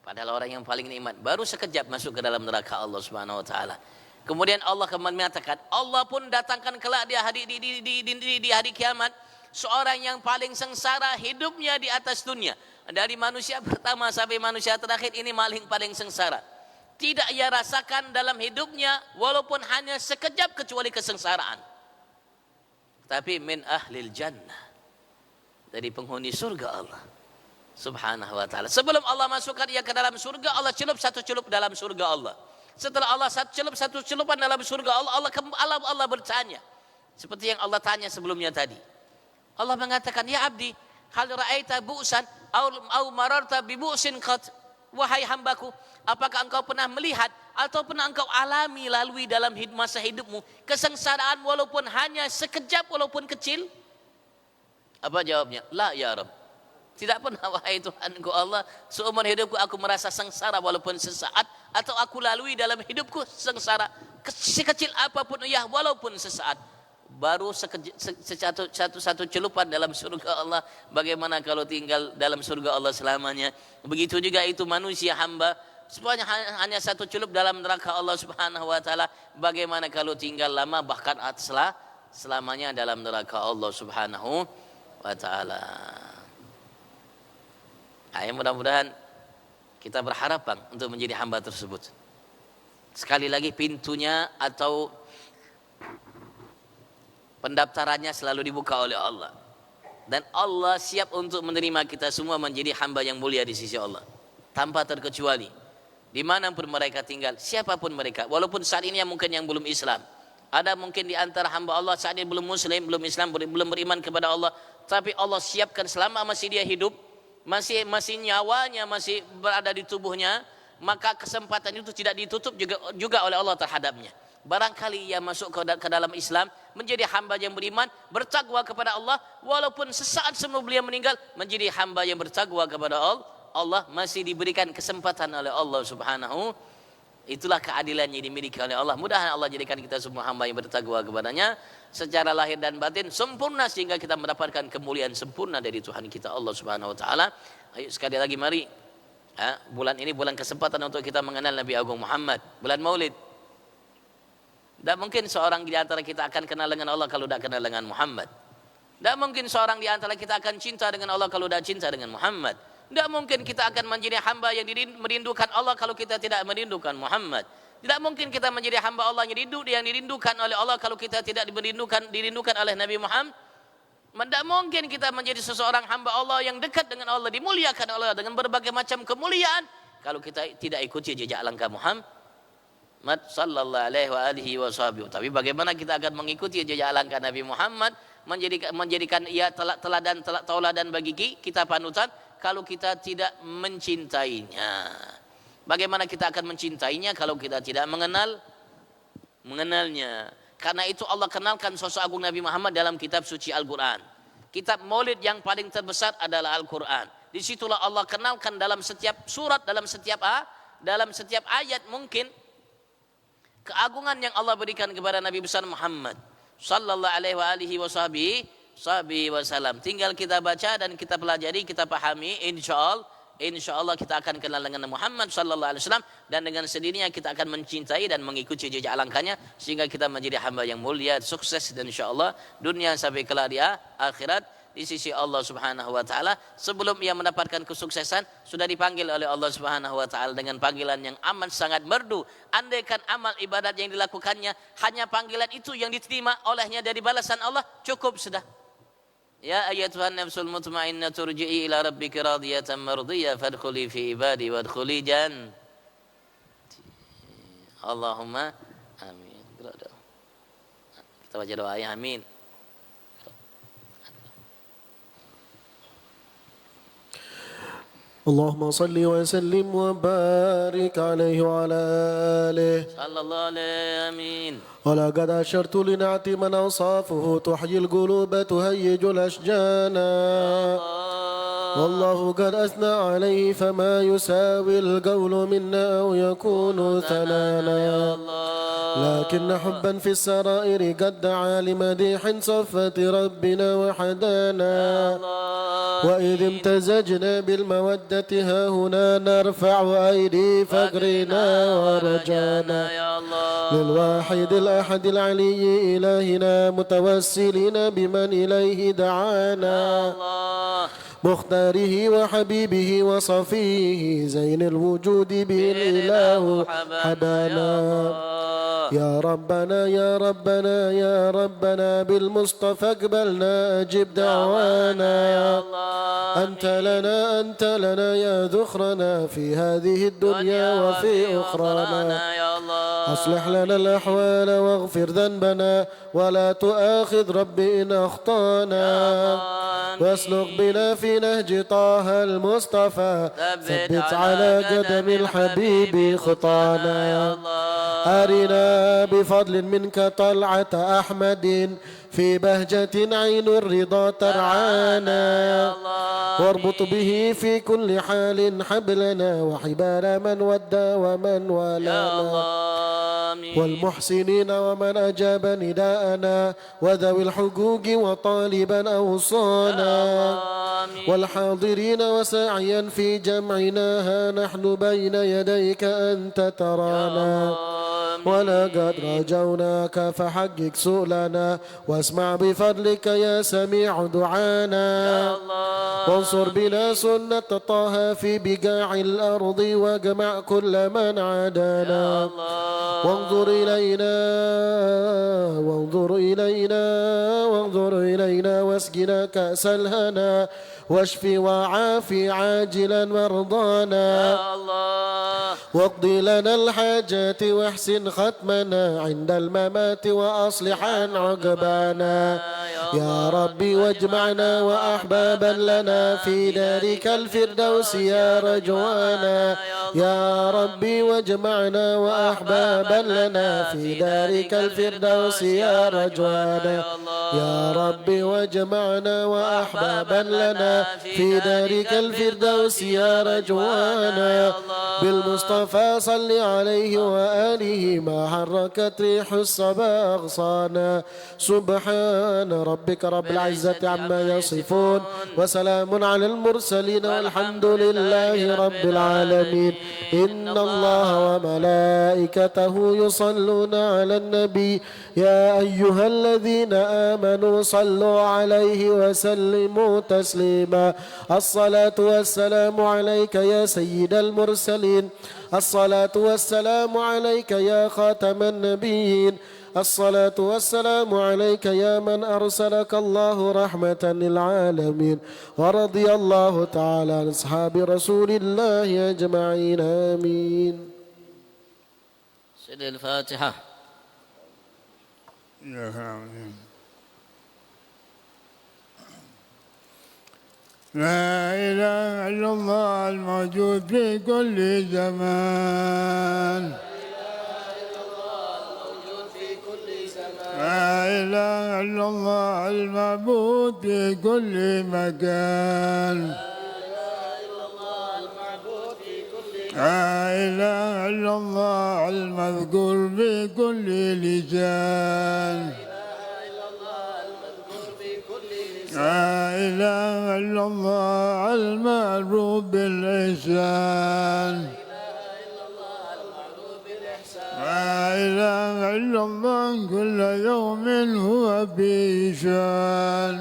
Padahal orang yang paling nikmat baru sekejap masuk ke dalam neraka Allah Subhanahu wa taala. Kemudian Allah kembali mengatakan, Allah pun datangkan kelak di hari kiamat seorang yang paling sengsara hidupnya di atas dunia. Dari manusia pertama sampai manusia terakhir, ini paling sengsara. Tidak ia rasakan dalam hidupnya walaupun hanya sekejap kecuali kesengsaraan. Tapi min ahlil jannah, dari penghuni surga Allah Subhanahu wa ta'ala. Sebelum Allah masukkan ia ke dalam surga, Allah celup satu celup dalam surga Allah. Setelah Allah celup satu celupan dalam surga Allah bertanya seperti yang Allah tanya sebelumnya tadi. Allah mengatakan, ya abdi, hal ra'aita bu'san au mararta bi bu'sin qat? Wahai hambaku, apakah engkau pernah melihat atau pernah engkau alami lalui dalam masa hidupmu kesengsaraan walaupun hanya sekejap, walaupun kecil? Apa jawabnya? La ya Rabb. Tidak pernah wahai Tuhanku Allah, seumur hidupku aku merasa sengsara walaupun sesaat, atau aku lalui dalam hidupku sengsara sekecil apapun ya walaupun sesaat. Baru satu celupan dalam surga Allah. Bagaimana kalau tinggal dalam surga Allah selamanya? Begitu juga itu manusia hamba, semuanya hanya satu celup dalam neraka Allah Subhanahu wa taala. Bagaimana kalau tinggal lama bahkan selamanya dalam neraka Allah Subhanahu wa taala? Mudah-mudahan kita berharap bang untuk menjadi hamba tersebut. Sekali lagi, pintunya atau pendaftarannya selalu dibuka oleh Allah. Dan Allah siap untuk menerima kita semua menjadi hamba yang mulia di sisi Allah. Tanpa terkecuali. Dimanapun mereka tinggal, siapapun mereka. Walaupun saat ini mungkin yang belum Islam. Ada mungkin di antara hamba Allah saat ini belum Muslim, belum Islam, belum beriman kepada Allah. Tapi Allah siapkan selama masih dia hidup, masih nyawanya masih berada di tubuhnya, maka kesempatan itu tidak ditutup juga oleh Allah terhadapnya. Barangkali ia masuk ke dalam Islam, menjadi hamba yang beriman, bertakwa kepada Allah, walaupun sesaat sebelum beliau meninggal menjadi hamba yang bertakwa kepada Allah, masih diberikan kesempatan oleh Allah Subhanahu. Itulah keadilan yang dimiliki oleh Allah. Mudah-mudahan Allah jadikan kita semua hamba yang bertakwa kepadanya secara lahir dan batin sempurna, sehingga kita mendapatkan kemuliaan sempurna dari Tuhan kita Allah Subhanahu wa taala. Ayo sekali lagi mari, bulan ini bulan kesempatan untuk kita mengenal Nabi Agung Muhammad, bulan Maulid. Tidak mungkin seorang di antara kita akan kenal dengan Allah kalau tidak kenal dengan Muhammad. Tidak mungkin seorang di antara kita akan cinta dengan Allah kalau tidak cinta dengan Muhammad. Tidak mungkin kita akan menjadi hamba yang merindukan Allah kalau kita tidak merindukan Muhammad. Tidak mungkin kita menjadi hamba Allah yang dirindukan oleh Allah kalau kita tidak dirindukan oleh Nabi Muhammad. Tidak mungkin kita menjadi seseorang hamba Allah yang dekat dengan Allah, dimuliakan Allah dengan berbagai macam kemuliaan kalau kita tidak ikuti jejak langkah Muhammad sallallahu alaihi wa alihi wasallam. Tapi bagaimana kita akan mengikuti jejak langkah Nabi Muhammad, menjadikan ia tauladan bagi kita, panutan, kalau kita tidak mencintainya? Bagaimana kita akan mencintainya kalau kita tidak mengenalnya? Karena itu Allah kenalkan sosok agung Nabi Muhammad dalam kitab suci Al-Quran. Kitab Maulid yang paling terbesar adalah Al-Quran. Disitulah Allah kenalkan dalam setiap surat, dalam setiap ayat mungkin keagungan yang Allah berikan kepada Nabi besar Muhammad sallallahu alaihi wasallam. Tinggal kita baca dan kita pelajari, kita pahami, insyaallah kita akan kenal dengan Muhammad sallallahu alaihi wasallam, dan dengan sendirinya kita akan mencintai dan mengikuti jejak langkahnya sehingga kita menjadi hamba yang mulia, sukses, dan insyaallah dunia sampai kelak di akhirat di sisi Allah Subhanahu wa taala. Sebelum ia mendapatkan kesuksesan, sudah dipanggil oleh Allah Subhanahu wa taala dengan panggilan yang amat sangat merdu. Andaikan amal ibadat yang dilakukannya hanya panggilan itu yang diterima olehnya dari balasan Allah, cukup sudah. Ya ayyatuhan nafsul mutmainnah turji'i ila rabbika radiyatan mardiyah fadkhuli fi ibadi wadkhuli jannati. Allahumma amin. Kita baca doa ya, amin. اللهم صل وسلم وبارك عليه وعلى آله صلى الله عليه آمين. ولقد أشرت لنعت من أوصافه تحيي القلوب تهيج الأشجان والله قد أثنى عليه فما يساوي القول منا أو يكون ثنانا لكن حبا في السرائر قد دعا لمديح صفة ربنا وحدانا وإذ امتزجنا بالمودة ها هنا نرفع أيدي فقرنا ورجانا للواحد الأحد العلي إلهنا متوسلين بمن إليه دعانا مختاره وحبيبه وصفيه زين الوجود به الإله حبانا يا ربنا يا ربنا يا ربنا بالمصطفى اقبلنا أجب دعوانا أنت لنا يا ذخرنا في هذه الدنيا وفي أخرانا أصلح لنا الأحوال واغفر ذنبنا ولا تؤاخذ ربي إن أخطانا واسلك بنا في نهج طه المصطفى ثبت على قدم الحبيب خطانا أرنا بفضل منك طلعة أحمد في بهجة عين الرضا ترعانا واربط به في كل حال حبلنا وحبال من ودى ومن والانا والمحسنين ومن أجاب نداءنا وذوي الحقوق وطالبا أوصانا والحاضرين وساعيا في جمعنا ها نحن بين يديك أنت ترانا ولقد رجوناك فحقق سؤلنا واسمع بفضلك يا سميع دعانا وانصر بنا سنة طه في بقاع الأرض واجمع كل من عادانا وانظر إلينا واسقنا كأس الهنا واشفي وعافي عاجلا مرضانا واقضي لنا الحاجات واحسن ختمنا عند الممات وأصلح عن عقبانا يا ربي واجمعنا وأحبابا لنا في دارك الفردوس يا رجوانا يا ربي واجمعنا وأحبابا لنا في دارك الفردوس يا رجوانا يا ربي واجمعنا وأحبابا لنا في دارك الفردوس يا رجوانا بالمصطفى صل عليه وآله ما حركت ريح الصبا أغصانا سبحان ربك رب العزة عما يصفون وسلام على المرسلين والحمد لله رب العالمين إن الله وملائكته يصلون على النبي يا أيها الذين آمنوا صلوا عليه وسلموا تسليما الصلاة والسلام عليك يا سيد المرسلين الصلاة والسلام عليك يا خاتم النبيين الصلاة والسلام عليك يا من أرسلك الله رحمة للعالمين ورضي الله تعالى عن أصحاب رسول الله أجمعين آمين. سيد الفاتحة. لا إله إلا الله الموجود في كل زمان لا إله إلا الله المعبود في كل مكان لا إله إلا الله المذكور في كل لسان لا إله إلا الله المعروف بالإحسان لا إله إلا الله كل يوم هو في شان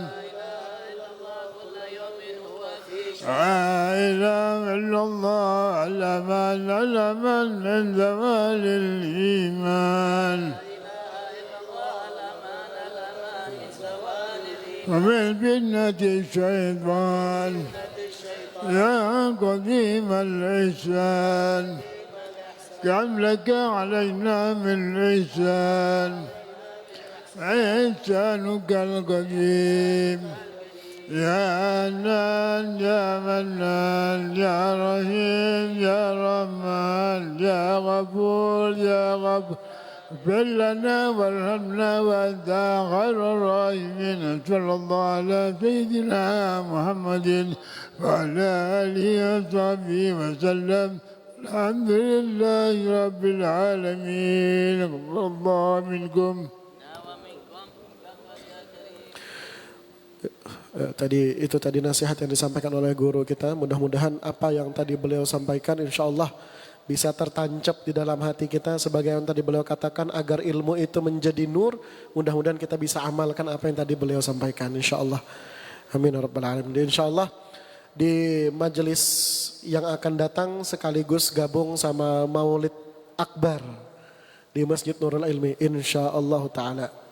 لا إله إلا الله الأمان من زوال الإيمان ومن فتنة الشيطان يا قديم الإحسان كم لك علينا من إحسان إحسانك القديم يا حنان يا منان يا رحيم يا رحمن يا غفور يا غفور اغفر لنا وارحمنا وأنت خير الراحمين صلى الله على سيدنا محمد وعلى آله وصحبه وسلم الحمد لله رب العالمين الله منكم. Tadi nasihat yang disampaikan oleh guru kita. Mudah-mudahan apa yang tadi beliau sampaikan insya Allah bisa tertancap di dalam hati kita sebagai yang tadi beliau katakan agar ilmu itu menjadi nur. Mudah-mudahan kita bisa amalkan apa yang tadi beliau sampaikan insya Allah. Amin ya rabbal alamin. Insya Allah di majelis yang akan datang sekaligus gabung sama Maulid Akbar di Masjid Nurul Ilmi insya Allah taala.